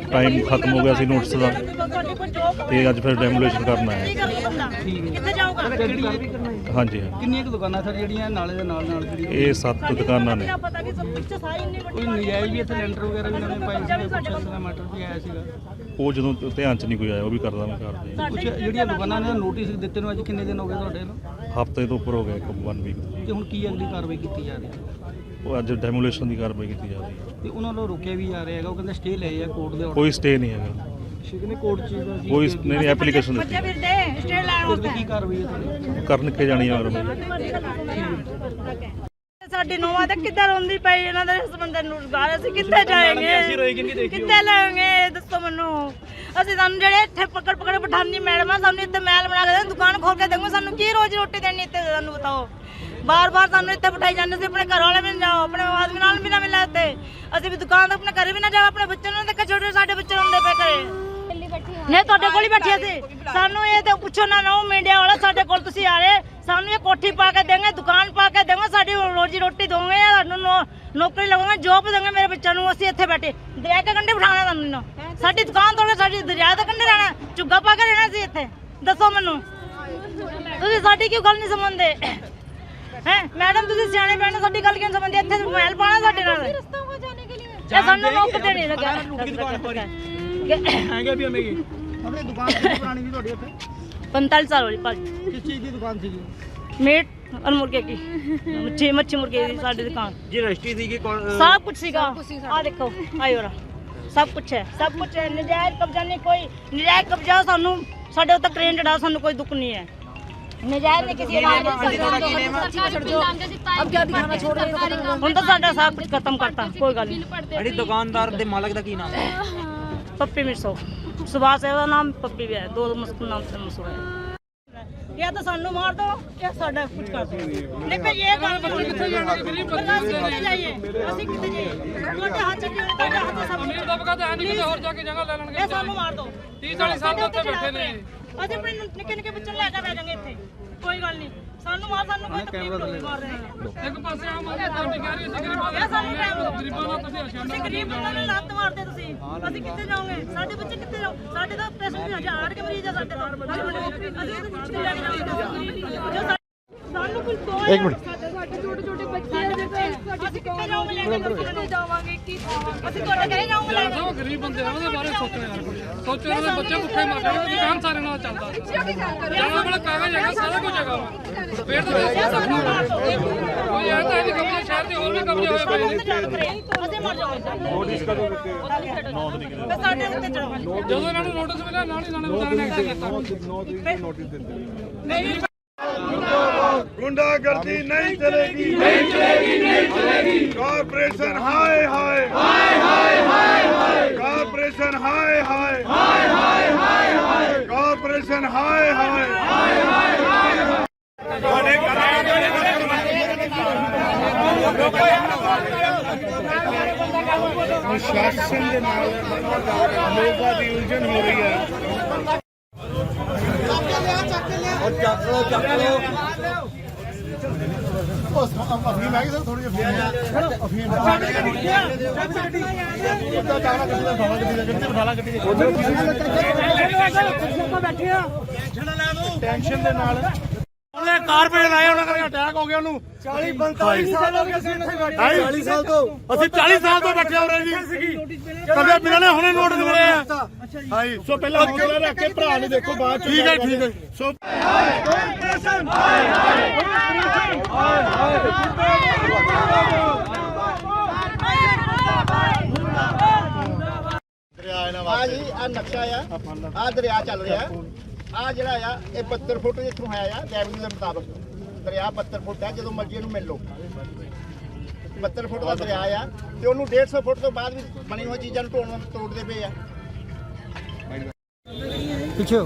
ਟਾਈਮ ਖਤਮ ਹੋ ਗਿਆ ਸੀ ਨੋਟਿਸ ਦਾ ਤੁਹਾਡੇ ਕੋਲ ਜੋਬ ਤੇ ਅੱਜ ਫਿਰ ਡੈਮੋਲੇਸ਼ਨ ਕਰਨ ਆਏ ਕੀ ਕਰਨਾ ਬੰਦਾ ਕਿੱਥੇ ਜਾਊਗਾ ਕਿਹੜੀ ਕਾਰਵਾਈ ਕਰਨਾ ਹੈ ਹਾਂਜੀ ਕਿੰਨੀਆਂ ਕੁ ਦੁਕਾਨਾਂ ਸਰ ਜਿਹੜੀਆਂ ਨਾਲੇ ਦੇ ਨਾਲ ਜਿਹੜੀਆਂ ਇਹ 7 ਦੁਕਾਨਾਂ ਨੇ ਪਤਾ ਕਿ ਸਭ ਪਿੱਛੇ ਸਾਰੀ ਇੰਨੀ ਵੱਡੀ ਕੋਈ ਨਜਾਇਜ਼ ਵੀ ਇੱਥੇ ਲੈਂਟਰ ਵਗੈਰਾ ਵੀ ਨਵੇਂ ਪਾਏ ਸੀ ਕੁਛ ਇਸ ਦਾ ਮੈਟਰ ਵੀ ਆਇਆ ਸੀਗਾ ਉਹ ਜਦੋਂ ਧਿਆਨ 'ਚ ਨਹੀਂ ਕੋਈ ਆਇਆ ਉਹ ਵੀ ਕਰਦਾ ਮੈਂ ਕਰਦੇ ਕੁਛ ਜਿਹੜੀਆਂ ਦੁਕਾਨਾਂ ਨੇ ਨੋਟਿਸ ਦਿੱਤੇ ਨੂੰ ਅੱਜ ਕਿੰਨੇ ਦਿਨ ਹੋ ਗਏ ਤੁਹਾਡੇ ਨੂੰ ਹਫਤੇ ਤੋਂ ਉੱਪਰ ਹੋ ਗਿਆ 1 ਵੀਕ ਤੇ ਹੁਣ ਕੀ ਅਗਲੀ ਕਾਰਵਾਈ ਕੀਤੀ ਜਾ ਰਹੀ ਹੈ ਉਹ ਅੱਜ ਡੈਮੋਲੇਸ਼ਨ ਦੀ ਕਾਰਵਾਈ ਕੀਤੀ ਜਾ ਰਹੀ ਹੈ ਤੇ ਉਹਨਾਂ ਨੂੰ ਰੋਕਿਆ ਵੀ ਜਾ ਰਿਹਾ ਹੈਗਾ ਉਹ ਕਹਿੰਦੇ ਸਟੇ ਲਏ ਆ ਕੋਰਟ ਦੇ ਆਰਡਰ ਕੋਈ ਸਟੇ ਨਹੀਂ ਹੈਗਾ ਸ਼ਿਕਨੇ ਕੋਰਟ ਚ ਕੋਈ ਨਹੀਂ ਐਪਲੀਕੇਸ਼ਨ ਬੱਚੇ ਦਿੱਤੀ ਫਿਰਦੇ ਸਟੇ ਲੈਣ ਵਾਸਤੇ ਕੀ ਕਾਰਵਾਈ ਹੈ ਤੁਹਾਡੀ ਕਰਨ ਕੇ ਜਾਣੀ ਆ ਕਾਰਵਾਈ ਸਾਡੀ ਨੋਵਾਂ ਤੇ ਕਿੱਧਰ ਹੁੰਦੀ ਪਈ ਇਹਨਾਂ ਦੇ ਹਸਬੰਦ ਨੂੰ ਰੁਜ਼ਗਾਰ ਅਸੀਂ ਕਿੱਥੇ ਜਾਏਂਗੇ ਕਿੱਥੇ ਲਾਂਗੇ ਦੱਸੋ ਮੈਨੂੰ ਅਸੀਂ ਸਾਨੂੰ ਜਿਹੜੇ ਇੱਥੇ ਪਕੜ ਬਿਠਾਉਂਦੀ ਮੈਡਮਾਂ ਸਾਨੂੰ ਇੱਥੇ ਮਹਿਲ ਬਣਾ ਕੇ ਦੁਕਾਨ ਖੋਲ ਕੇ ਦੇਵਾਂਗੇ ਸਾਨੂੰ ਕੀ ਰੋਜ਼ ਰੋਟੀ ਦੇਣੀ ਇੱਥੇ ਸਾਨੂੰ ਬਤਾਓ ਬਾਰ-ਬਾਰ ਸਾਨੂੰ ਇੱਥੇ ਬਿਠਾਈ ਜਾਂਦੇ ਸੀ ਆਪਣੇ ਘਰ ਵਾਲੇ ਵੀ ਨਾ ਜਾਓ ਆਪਣੇ ਆਦਮੀ ਨਾਲ ਵੀ ਨਾ ਮਿਲਾ ਇੱਥੇ ਅਸੀਂ ਵੀ ਦੁਕਾਨ ਤੋਂ ਆਪਣੇ ਘਰੇ ਵੀ ਨਾ ਜਾਓ ਆਪਣੇ ਬੱਚਿਆਂ ਨੂੰ ਦੇਖੋ ਛੋਟੇ ਸਾਡੇ ਬੱਚੇ ਹੁੰਦੇ ਪਏ ਘਰੇ ਨਹੀਂ ਤੁਹਾਡੇ ਕੋਲ ਹੀ ਬੈਠੇ ਸੀ ਸਾਨੂੰ ਇਹ ਤੇ ਪੁੱਛੋ ਨਾ ਨੋ ਮੀਡੀਆ ਵਾਲਾ ਸਾਡੇ ਕੋਲ ਤੁਸੀਂ ਆ ਰਹੇ ਸਾਨੂੰ ਇਹ ਕੋਠੀ ਪਾ ਕੇ ਦੇਂਗੇ ਦੁਕਾਨ ਪਾ ਕੇ ਦੇਂਗੇ ਸਾਡੀ ਰੋਜੀ ਰੋਟੀ ਦੋਗੇ ਸਾਨੂੰ ਨੌਕਰੀ ਲਵਾਂਗੇ ਜੋਬ ਦੇਂਗੇ ਮੇਰੇ ਬੱਚਿਆਂ ਨੂੰ ਅਸੀਂ ਇੱਥੇ ਬੈਠੇ ਦਰਿਆ ਦੇ ਕੰਢੇ ਬਿਠਾਣਾ ਤੁਹਾਨੂੰ ਸਾਡੀ ਦੁਕਾਨ ਤੋੜ ਕੇ ਸਾਡੀ ਦਰਿਆ ਦੇ ਕੰਢੇ ਰਹਿਣਾ ਝੁੱਗਾ ਪਾ ਕੇ ਰਹਿਣਾ ਸੀ ਇੱਥੇ ਦੱਸੋ ਮੈਨੂੰ ਤੁਸੀਂ ਸਾਡੀ ਕਿਉਂ ਗੱਲ ਨਹੀਂ ਸਮਝਦੇ ਹੈ ਮੈਡਮ ਤੁਸੀਂ ਸਿਆਣੇ ਬੈਠੇ ਸਾਡੀ ਗੱਲ ਕਿਉਂ ਸਮਝਦੇ ਇੱਥੇ ਮੋਬਾਈਲ ਪਾਣਾ ਸਾਡੇ ਨਾਲ ਇਹ ਸਾਨੂੰ ਨੌਕਰੀ ਨਹੀਂ ਲੱਗਾ ਹੈਗਾ ਵੀ ਹਮੇਗੀ ਆਪਣੀ ਦੁਕਾਨ ਕਿੰਨੀ ਪੁਰਾਣੀ ਸੀ ਤੁਹਾਡੀ ਇੱਥੇ 45 ਸਾਲ ਹੋ ਗਏ ਭਾਜੀ ਕਿਸ ਚੀਜ਼ ਦੀ ਦੁਕਾਨ ਸੀਗੀ मीट और मुर्गे की मच्छी मुर्गे की साड़ी दुकान जी रजिस्ट्री थी कि सब कुछ सीखा आ देखो आई हो रहा सब कुछ है नजायज कब्जा नहीं कोई नजायज कब्जा सानू साडे उत्ते क्रेन जड़ा सानू कोई दुख नहीं है नजायज नहीं किसी अब क्या दिखाना छोड़ रहे हो हुन तो साडा सब कुछ खत्म करता कोई गल नहीं ਜਿਹੜੀ ਦੁਕਾਨਦਾਰ ਦੇ ਮਾਲਕ ਦਾ ਕੀ ਨਾਮ ਹੈ पप्पी मिर्सो सुभाष है उसदा नाम पप्पी भी है दो मुस्कुन नाम से मशहूर है या तो सानू मार दो या साडा कुछ कर दो नहीं फिर ये गल किथे जाना गरीब बंदे जाइए ਅਸੀਂ ਕਿੱਥੇ ਜਾਈਏ ਤੁਹਾਡੇ ਹੱਥ ਚ ਕਿਉਂ ਤੁਹਾਡੇ ਹੱਥ ਸਭ ਅਮੀਰ ਦਬਕਾ ਤਾਂ ਹੈ ਨਹੀਂ ਕਿਤੇ ਹੋਰ ਜਾ ਕੇ ਜਗ੍ਹਾ ਲੈ ਲੈਣਗੇ ਇਹ ਸਾਨੂੰ ਮਾਰ ਦੋ 30-40 ਸਾਲ ਤੋਂ ਉੱਥੇ ਬੈਠੇ ਨੇ ਅਸੀਂ ਆਪਣੇ ਨਿੱਕੇ ਨਿੱਕੇ ਬੱਚੇ ਲੈ ਕੇ ਬੈ ਜਾਾਂਗੇ ਇੱਥੇ ਕੋਈ ਗੱਲ ਨਹੀਂ ਸਾਨੂੰ ਮਾਰ ਸਾਨੂੰ ਕੋਈ ਤਕਲੀਫ ਨਹੀਂ ਮਾਰ ਰਹੇ ਇੱਕ ਪਾਸੇ ਆਮ ਆਦਮੀ ਪਾਰਟੀ ਕਹਿ ਰਹੀ ਹੈ ਗਰੀਬਾਂ ਇਹ ਸਾਨੂੰ ਟਾਈਮ ਦਿਓ ਗਰੀਬਾਂ ਦਾ ਤੁਸੀਂ ਆਸ਼ਾਨਾ ਅਸੀਂ ਗਰੀਬ ਬੰਦੇ ਨੂੰ ਲੱਤ ਮਾਰਦੇ ਤੁਸੀਂ ਅਸੀਂ ਕਿੱਥੇ ਜਾਓਗੇ ਸਾਡੇ ਬੱਚੇ ਕਿੱਥੇ ਜਾਓ ਸਾਡੇ ਤਾਂ ਪੈਸੇ ਵੀ ਹਜ਼ਾਰ ਕੇ ਮਰੀਜ਼ ਆ ਸਾਡੇ ਤੋਂ ਅਸੀਂ ਤਾਂ ਕੁਝ ਨਹੀਂ ਲੈ ਕੇ ਜਾਓਗੇ ਸਾਨੂੰ ਕੁਝ ਦੋ ਇੱਕ ਮਿੰਟ ਸਾਡੇ ਛੋਟੇ ਛੋਟੇ ਬੱਚੇ ਆ ਅਸੀਂ ਕਿੱਥੇ ਜਾਓਗੇ ਲੈ ਕੇ ਕਿੱਥੇ ਜਾਵਾਂਗੇ ਕੀ ਅਸੀਂ ਤੁਹਾਡੇ ਘਰੇ ਜਾਓਗੇ ਲੈ ਕੇ ਸਭ ਗਰੀਬ ਬੰਦੇ ਆ ਉਹਦੇ ਬਾਰੇ ਸੋਚੋ ਯਾਰ ਕੁਝ ਸੋਚੋ ਉਹਦੇ ਬੱਚੇ ਭੁੱਖੇ ਮਰ ਜਾਣਗੇ ਦੁਕਾਨ ਸਾਰੇ ਨਾਲ ਚੱਲਦਾ ਜਾਣਾ ਵਾਲਾ ਕਾਗਜ਼ ਹੈਗਾ ਸਾਰਾ ਕੁਝ ਹੈਗਾ ਫੇਰ ਤਾਂ ਕੋਈ ਐਂ ਤਾਂ ਨਹੀਂ ਕਬਜ਼ੇ ਸ਼ਹਿਰ ਦੇ ਹੋਰ ਵੀ ਕਬਜ਼ੇ ਹੋਏ ਪਏ ਨੇ ਅਸੀਂ ਮਰ ਜਾਵਾਂਗੇ ਨੋਟਿਸ ਕਦੋਂ ਦਿੱਤੇ ਸਾਡੇ ਉੱਤੇ ਚੜਾਵਾਂਗੇ ਜਦੋਂ ਇਹਨਾਂ ਨੂੰ ਨੋਟਿਸ ਮਿਲਿਆ ਨਾਲ ਹੀ ਇਹਨਾਂ ਨੇ ਵਿਚਾਰੇ ਨੇ ਐਕਸ਼ਨ ਕੀਤਾ ਨਹੀਂ गुंडागर्दी नहीं चलेगी कॉर्पोरेशन हाय हाय कॉर्पोरेशन हाय हाय कॉर्पोरेशन हाय हाय शासन के नाल लोगों की उलझन हो रही है अफीम है सर थोड़ी अफीम टेंशन ਦੇ ਨਾਲ ਉਹਨੇ ਕਾਰਪੇਟ ਲਾਇਆ ਉਹਨਾਂ ਕਰਕੇ ਅਟੈਕ ਹੋ ਗਿਆ ਉਹਨੂੰ 40 45 ਸਾਲ ਹੋ ਗਏ ਅਸੀਂ ਇੱਥੇ ਬੈਠੇ 40 ਸਾਲ ਤੋਂ ਅਸੀਂ 40 ਸਾਲ ਤੋਂ ਬੈਠੇ ਹੋ ਰਹੇ ਜੀ ਕਦੇ ਮਿਲਣੇ ਹੁਣੇ ਨੋਟਿਸ ਮਿਲੇ ਆ ਹਾਂਜੀ ਸੋ ਪਹਿਲਾਂ ਹੌਸਲਾ ਰੱਖ ਕੇ ਭਰਾ ਨੂੰ ਦੇਖੋ ਬਾਅਦ ਚ ਠੀਕ ਹੈ ਸੋ ਆ ਜੀ ਆ ਨਕਸ਼ਾ ਆ ਦਰਿਆ ਚੱਲ ਰਿਹਾ ਆ ਜਿਹੜਾ ਆ ਇਹ 72 ਫੁੱਟ ਜਿੱਥੋਂ ਆਇਆ ਆ ਰੈਵਨਿਊ ਦੇ ਮੁਤਾਬਕ ਦਰਿਆ 72 ਫੁੱਟ ਹੈ ਜਦੋਂ ਮਰਜ਼ੀ ਇਹਨੂੰ ਮਿਲ ਲਓ 72 ਫੁੱਟ ਦਾ ਦਰਿਆ ਆ ਤੇ ਉਹਨੂੰ 150 ਫੁੱਟ ਤੋਂ ਬਾਅਦ ਵੀ ਬਣੀ ਹੋਈ ਚੀਜ਼ਾਂ ਨੂੰ ਤੋੜਦੇ ਪਏ ਆ ਪਿੱਛੇ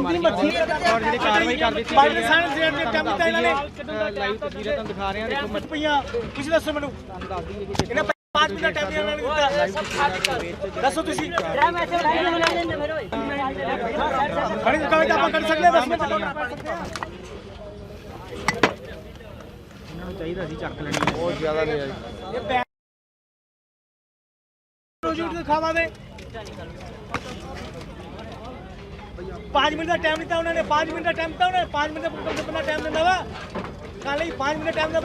ਮਾਰੀਆਂ ਔਰ ਜਿਹੜੀ ਕਾਰਵਾਈ ਕਰ ਦਿੱਤੀ ਗਈ ਹੈ ਲਾਈਵ ਤਸਵੀਰਾਂ ਤੁਹਾਨੂੰ ਦਿਖਾ ਰਹੇ ਹਾਂ ਦੇਖੋ ਪਈਆਂ ਤੁਸੀਂ ਦੱਸੋ ਮੈਨੂੰ ਦੱਸ ਦਈਏ ਕਿ ਇਹਨੇ 5 ਮਿੰਟ ਦਾ ਟਾਈਮ ਇਹਨਾਂ ਨੇ ਦਿੱਤਾ ਦੱਸੋ ਤੁਸੀਂ ਖੜੀ ਦੁਕਾਨ ਤੇ ਆਪਾਂ ਕਰ ਸਕਦੇ ਹਾਂ 10 ਮਿੰਟ ਇਹਨਾਂ ਨੂੰ ਚਾਹੀਦਾ ਸੀ ਚੱਕ ਲੈਣੀ ਬਹੁਤ ਜ਼ਿਆਦਾ ਨਹੀਂ ਆਈ ਰੋਜੀ ਦਿਖਾਵਾ ਦੇ 5 ਮਿੰਟ ਦਾ ਟਾਈਮ ਦਿੱਤਾ ਉਹਨਾਂ ਨੇ 5 ਮਿੰਟ ਦਾ ਟਾਈਮ ਦਿੱਤਾ ਉਹਨੇ 5 ਮਿੰਟ ਦਾ ਬੰਦਾ ਟਾਈਮ ਦਿੰਦਾ ਵਾ ਕੱਲ ਹੀ 5 ਮਿੰਟ ਟਾਈਮ ਦਾ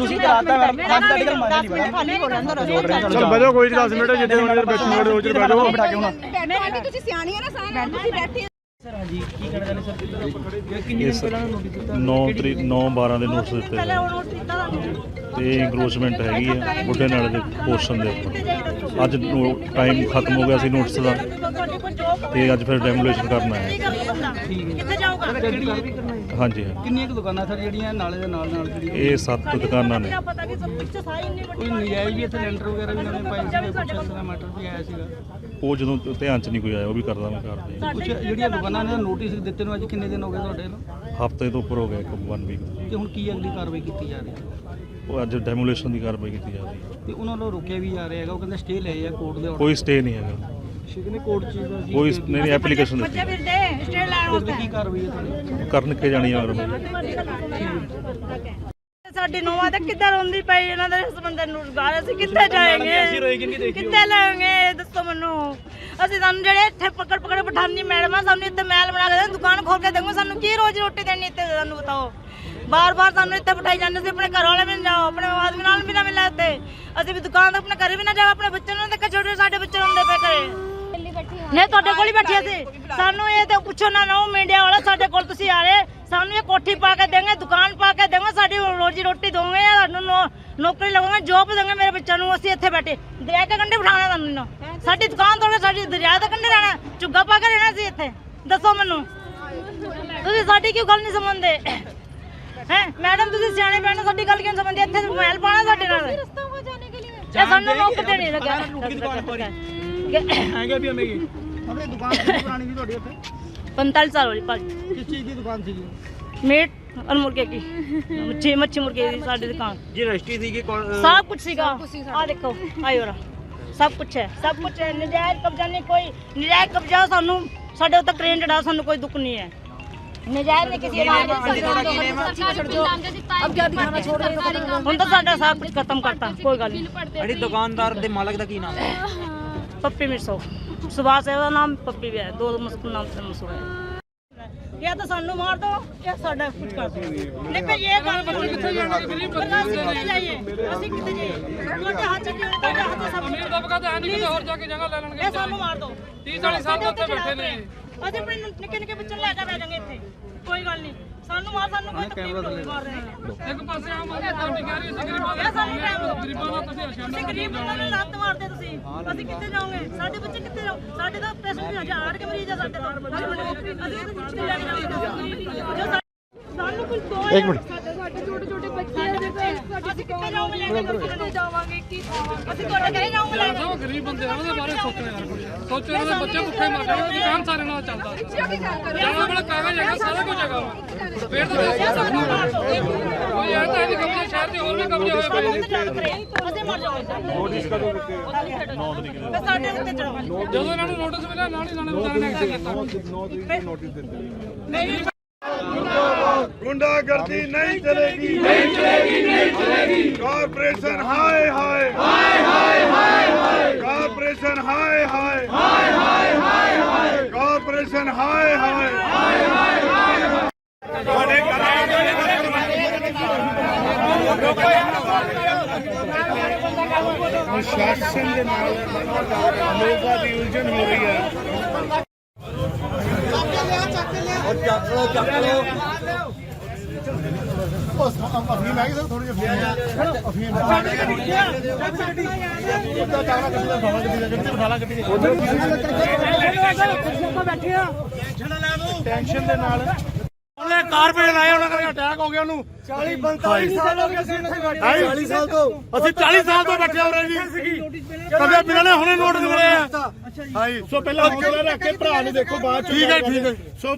ਤੁਸੀਂ ਕਰਾਤਾ ਮੈਡਮ ਤੁਹਾਡੇ ਕੋਲ ਮੰਨ ਨਹੀਂ ਬਣਾ ਖਾਲੀ ਬੋਲਣ ਦਾ ਚਲ ਬੈਠੋ ਕੋਈ 10 ਮਿੰਟ ਜਿੱਦੇ ਉਹਨਾਂ ਦੇ ਬੈਠੇ ਰੋਜ਼ ਬੈਠੋ ਬਿਠਾ ਕੇ ਹੁਣ ਆਂਟੀ ਤੁਸੀਂ ਸਿਆਣੀ ਆ ਨਾ ਸਾਰਾ ਤੁਸੀਂ ਬੈਠੇ ਸਰ ਹਾਂਜੀ ਕੀ ਕਹਿਣਾ ਚਾਹੁੰਦੇ ਸਰ ਕਿੰਨੀ ਦਿਨ ਪਹਿਲਾਂ ਨੋਟਿਸ ਦਿੱਤਾ 9/12 ਦੇ ਨੋਟਿਸ ਦਿੱਤੇ ਹੋਏ ਤੇ ਇੰਕਰੋਚਮੈਂਟ ਹੈਗੀ ਆ ਬੁੱਢੇ ਨਾਲੇ ਦੇ ਪੋਰਸ਼ਨ ਦੇ ਉੱਪਰ ਅੱਜ ਟਾਈਮ ਖਤਮ ਹੋ ਗਿਆ ਸੀ ਨੋਟਿਸ ਦਾ ਤੇ ਅੱਜ ਫਿਰ ਡੈਮੋਲੇਸ਼ਨ ਕਰਨਾ ਹੈ ਕਿੱਥੇ ਜਾਊਗਾ ਕਿਹੜੀ ਕਾਰਵਾਈ ਕਰਨਾ ਹੈ ਹਾਂਜੀ ਹਾਂ ਕਿੰਨੀਆਂ ਕੁ ਦੁਕਾਨਾਂ ਸਰ ਜਿਹੜੀਆਂ ਨਾਲੇ ਦੇ ਨਾਲ ਜਿਹੜੀਆਂ ਇਹ 7 ਦੁਕਾਨਾਂ ਨੇ ਪਤਾ ਕਿ ਸਭ ਪਿੱਛੇ ਸਾਰੀ ਇੰਨੀ ਵੱਡੀ ਕੋਈ ਨਜਾਇਜ਼ ਵੀ ਇੱਥੇ ਲੈਂਟਰ ਵਗੈਰਾ ਵੀ ਇਹਨਾਂ ਨੇ ਪਾਏ ਸੀਗੇ ਕੁਛ ਇਸ ਤਰ੍ਹਾਂ ਮੈਟਰ ਵੀ ਆਇਆ ਸੀਗਾ ਉਹ ਜਦੋਂ ਧਿਆਨ ਚ ਨਹੀਂ ਕੋਈ ਆਇਆ ਉਹ ਵੀ ਕਰਦਾ ਮੈਂ ਕਰਦੇ ਕੁਛ ਜਿਹੜੀਆਂ ਦੁਕਾਨਾਂ ਨੇ ਨੋਟਿਸ ਦਿੱਤੇ ਨੂੰ ਅੱਜ ਕਿੰਨੇ ਦਿਨ ਹੋ ਗਏ ਤੁਹਾਡੇ ਨੂੰ ਹਫ਼ਤੇ ਤੋਂ ਉੱਪਰ ਹੋ ਗਿਆ 1 ਵੀਕ ਤੇ ਹੁਣ ਕੀ ਅਗਲੀ ਕਾਰਵਾਈ ਕੀਤੀ ਜਾ ਰਹੀ ਹੈ ਉਹ ਅੱਜ ਡੈਮੋਲੇਸ਼ਨ ਦੀ ਕਾਰਵਾਈ ਕੀਤੀ ਜਾ ਰਹੀ ਹੈ ਤੇ ਉਹਨਾਂ ਨੂੰ ਰੋਕਿਆ ਵੀ ਜਾ ਰਿਹਾ ਹੈਗਾ ਉਹ ਕਹਿੰਦੇ ਸਟੇ ਲਏ ਆ ਕੋਰਟ ਦੇ ਆਰਡਰ ਕੋਈ ਸਟੇ ਨਹੀਂ ਹੈਗਾ ਸ਼ਿਕਨੇ ਕੋਰਟ ਚ ਕੋਈ ਨਹੀਂ ਐਪਲੀਕੇਸ਼ਨ ਦਿੱਤੀ ਬੱਚੇ ਫਿਰਦੇ ਸਟੇ ਲੈਣ ਉਹਦੀ ਕੀ ਕਾਰਵਾਈ ਹੈ ਤੁਹਾਡੀ ਕਰਨ ਕੇ ਜਾਣੀ ਆ ਸਾਡੀ ਨੋਵਾਂ ਤਾਂ ਕਿੱਦਾਂ ਰੋਂਦੀ ਪਈ ਇਹਨਾਂ ਦੇ ਹਸਬੰਦ ਨੂੰ ਰੁਜ਼ਗਾਰ ਅਸੀਂ ਕਿੱਥੇ ਜਾਏਂਗੇ ਕਿੱਥੇ ਲਾਂਗੇ ਦੱਸੋ ਮੈਨੂੰ ਅਸੀਂ ਸਾਨੂੰ ਜਿਹੜੇ ਇੱਥੇ ਪਕੜ ਬਿਠਾਨੀ ਮੈਡਮਾਂ ਸਾਨੂੰ ਇੱਥੇ ਮਹਿਲ ਬਣਾ ਕੇ ਦੁਕਾਨ ਖੋਲ ਕੇ ਦੇਵਾਂਗੇ ਸਾਨੂੰ ਕੀ ਰੋਜ਼ ਰੋਟੀ ਦੇਣੀ ਇੱਥੇ ਸਾਨੂੰ ਬਤਾਓ ਬਾਰ-ਬਾਰ ਸਾਨੂੰ ਇੱਥੇ ਬਿਠਾਈ ਜਾਂਦੇ ਸੀ ਆਪਣੇ ਘਰ ਵਾਲੇ ਵੀ ਨਾ ਜਾਓ ਆਪਣੇ ਆਦਮੀ ਨਾਲ ਵੀ ਨਾ ਮਿਲਾ ਇੱਥੇ ਅਸੀਂ ਵੀ ਦੁਕਾਨ ਤੋਂ ਆਪਣੇ ਘਰੇ ਵੀ ਨਾ ਜਾਓ ਆਪਣੇ ਬੱਚੇ ਨੂੰ ਦੇਖੋ ਛੋਟੇ ਸਾਡੇ ਬੱਚੇ ਹੁੰਦੇ ਪਏ ਘਰੇ ਨਹੀਂ ਤੁਹਾਡੇ ਕੋਲ ਹੀ ਬੈਠੇ ਸੀ ਸਾਨੂੰ ਇਹ ਤੇ ਪੁੱਛੋ ਨਾ ਮੀਡੀਆ ਵਾਲਾ ਸਾਡੇ ਕੋਲ ਤੁਸੀਂ ਆ ਰਹੇ ਸਾਨੂੰ ਇਹ ਕੋਠੀ ਪਾ ਕੇ ਦੇਂਗੇ ਦੁਕਾਨ ਪਾ ਕੇ ਦੇਂਗੇ ਸਾਡੀ ਰੋਜੀ ਰੋਟੀ ਦੋਗੇ ਸਾਨੂੰ ਨੌਕਰੀ ਲਵਾਂਗੇ ਜੋਬ ਦੇਂਗੇ ਮੇਰੇ ਬੱਚਿਆਂ ਨੂੰ ਅਸੀਂ ਇੱਥੇ ਬੈਠੇ ਦਰਿਆ ਦੇ ਕੰਢੇ ਬਿਠਾਣਾ ਸਾਨੂੰ ਸਾਡੀ ਦੁਕਾਨ ਤੋੜ ਕੇ ਸਾਡੀ ਦਰਿਆ ਦੇ ਕੰਢੇ ਰਹਿਣਾ ਝੁੱਗਾ ਪਾ ਕੇ ਰਹਿਣਾ ਸੀ ਇੱਥੇ ਦੱਸੋ ਮੈਨੂੰ ਤੁਸੀਂ ਸਾਡੀ ਕਿਉਂ ਗੱਲ ਨਹੀਂ ਸਮਝਦੇ ਹੈ ਮੈਡਮ ਤੁਸੀਂ ਸਿਆਣੇ ਬੈਠੇ ਸਾਡੀ ਗੱਲ ਕਿਉਂ ਸਮਝਦੇ ਇੱਥੇ ਮੋਬਾਈਲ ਪਾਣਾ ਸਾਡੇ ਨਾਲ रास्ता हो जाने के लिए ਇਹ ਸਾਨੂੰ ਨੌਕਰੀ ਨਹੀਂ ਲੱਗਾ ਹੈਗਾ ਵੀ ਹਮੇਗੀ ਆਪਣੇ ਦੁਕਾਨ ਕਿੰਨੀ ਪੁਰਾਣੀ ਸੀ ਤੁਹਾਡੀ ਇੱਥੇ 45 साल वाली पाल किस चीज की दुकान थी मीट और मुर्गे की मच्छी मुर्गे की साड़ी दुकान जी रजिस्ट्री थी कि सब कुछ सीगा आ देखो आयो रा सब कुछ है नजायज कब्जा नहीं कोई नजायज कब्जा सानू साडे उत्ते क्रेन जड़ा सानू कोई दुख नहीं है नजायज नहीं किसी अब क्या दिखाना छोड़ रहे हो हुन तो साडा सब कुछ खत्म करता कोई गल नहीं ਜਿਹੜੀ ਦੁਕਾਨਦਾਰ ਦੇ ਮਾਲਕ ਦਾ ਕੀ ਨਾਮ ਹੈ पप्पी मिर्सो सुभाष है नाम पप्पी भी है दो मुस्कुल नाम से मशहूर है ਜਾਂ ਤਾਂ ਸਾਨੂੰ ਮਾਰ ਦੋ ਜਾਂ ਸਾਡਾ ਕੁਝ ਕਰ ਦੋ ਨਹੀਂ ਫਿਰ ਇਹ ਗੱਲ ਕਿੱਥੇ ਜਾਣਗੇ ਗਰੀਬ ਪਰ ਅਸੀਂ ਕਿੱਥੇ ਜਾਈਏ ਅਸੀਂ ਕਿੱਥੇ ਜਾਈਏ ਤੁਹਾਡੇ ਹੱਥ ਚ ਕਿਉਂ ਤੁਹਾਡੇ ਹੱਥ ਚ ਸਭ ਅਮੀਰ ਦਬਕਾ ਤਾਂ ਹੈ ਨਹੀਂ ਕਿਤੇ ਹੋਰ ਜਾ ਕੇ ਜਗ੍ਹਾ ਲੈ ਲੈਣਗੇ ਇਹ ਸਾਨੂੰ ਮਾਰ ਦੋ 30-40 ਸਾਲ ਤੋਂ ਉੱਥੇ ਬੈਠੇ ਨੇ ਅਸੀਂ ਆਪਣੇ ਨਿੱਕੇ ਨਿੱਕੇ ਬੱਚੇ ਨੂੰ ਲੈ ਕੇ ਬਹਿ ਜਾਾਂਗੇ ਇੱਥੇ ਕੋਈ ਗੱਲ ਨਹੀਂ ਸਾਨੂੰ ਮਾਰ ਸਾਨੂੰ ਕੋਈ ਤਕਲੀਫ ਨਹੀਂ ਮਾਰ ਰਹੇ ਇੱਕ ਪਾਸੇ ਆਮ ਆਦਮੀ ਪਾਰਟੀ ਕਹਿ ਰਹੀ ਹੈ ਅਸੀਂ ਗਰੀਬਾਂ ਇਹ ਸਾਨੂੰ ਟਾਈਮ ਦਿਓ। ਗਰੀਬਾਂ ਦਾ ਤੁਸੀਂ ਅਸ਼ਾਨਾ ਤੁਸੀਂ ਗਰੀਬ ਬੰਦੇ ਨੂੰ ਲੱਤ ਮਾਰਦੇ ਤੁਸੀਂ ਅਸੀਂ ਕਿੱਥੇ ਜਾਓਗੇ ਸਾਡੇ ਬੱਚੇ ਕਿੱਥੇ ਜਾਓ ਸਾਡੇ ਤਾਂ ਪੈਸੇ ਵੀ ਹਜ਼ਾਰ ਕੇ ਮਰੀਜ਼ ਆ ਸਾਡੇ ਤਾਂ ਅਸੀਂ ਕਿੱਥੇ ਲੈ ਕੇ ਜਾਵਾਂਗੇ ਸਾਨੂੰ ਕੁਝ ਦੋ ਇੱਕ ਮਿੰਟ ਸਾਡੇ ਛੋਟੇ ਛੋਟੇ ਬੱਚੇ ਆ ਅਸੀਂ ਕਿੱਥੇ ਜਾਓਗੇ ਲੈ ਕੇ ਕਿੱਥੇ ਜਾਵਾਂਗੇ ਕੀ ਅਸੀਂ ਤੁਹਾਡੇ ਘਰੇ ਜਾਓਗੇ ਲੈ ਕੇ ਗਰੀਬ ਬੰਦੇ ਆ ਉਹਦੇ ਬਾਰੇ ਸੋਚੋ ਯਾਰ ਕੁਝ ਸੋਚੋ ਇਹਨਾਂ ਦੇ ਬੱਚੇ ਭੁੱਖੇ ਮਰ ਜਾਣਗੇ ਦੁਕਾਨ ਸਾਰੇ ਨਾਲ ਚੱਲਦਾ ਜਿਆਦਾ ਬੜਾ ਕਾਗਜ਼ ਹੈਗਾ ਸਾਰਾ ਕੁਝ ਹੈਗਾ ਵਾ ਫੇਰ ਤਾਂ ਦੱਸਿਆ ਸਕਦਾ ਕੋਈ ਇਹ ਤਾਂ ਨਹੀਂ ਕਬਜ਼ੇ ਸ਼ਹਿਰ ਦੇ ਹੋਰ ਵੀ ਕਬਜ਼ੇ ਹੋਏ ਪਏ ਨੇ ਅਸੀਂ ਮਰ ਜਾਓਗੇ ਨੋਟਿਸ ਕਦੋਂ ਦਿੱਤੇ 9 ਤਰੀਕ ਨੂੰ ਸਾਡੇ ਉੱਤੇ ਚੜਾਵਾਂਗੇ ਜਦੋਂ ਇਹਨਾਂ ਨੂੰ ਨੋਟਿਸ ਮਿਲਿਆ ਨਾਲ ਹੀ ਨਾਲੇ ਵਿਚਾਰੇ ਨੇ ਐਕਸ਼ਨ ਕੀਤਾ गुंडागर्दी नहीं चलेगी, नहीं चलेगी, नहीं चलेगी। कॉर्पोरेशन हाय हाय हाय हाय हाय हाय, कॉर्पोरेशन हाय हाय हाय हाय हाय हाय, कॉर्पोरेशन हाय हाय हाय हाय हाय। प्रशासन के नाल लोगों की उलझन हो रही है। अफीम है सर थोड़ी अफीम टेंशन ਦੇ ਨਾਲ ਉਹਨੇ ਕਾਰਪੇਟ ਲਾਇਆ ਉਹਨਾਂ ਕਰਕੇ ਅਟੈਕ ਹੋ ਗਿਆ ਉਹਨੂੰ 40-45 ਸਾਲ ਹੋ ਗਏ ਅਸੀਂ ਇੱਥੇ ਬੈਠੇ 40 ਸਾਲ ਤੋਂ ਅਸੀਂ 40 ਸਾਲ ਤੋਂ ਬੈਠੇ ਹੋ ਰਹੇ ਜੀ ਕਦੇ ਬਿਨਾਂ ਨੇ ਹੁਣੇ ਨੋਟਿਸ ਮਿਲੇ ਆ ਹਾਂਜੀ ਸੋ ਪਹਿਲਾਂ ਹੌਸਲਾ ਰੱਖ ਕੇ ਭਰਾ ਨੂੰ ਦੇਖੋ ਬਾਅਦ ਚ ਠੀਕ ਹੈ ਸੋ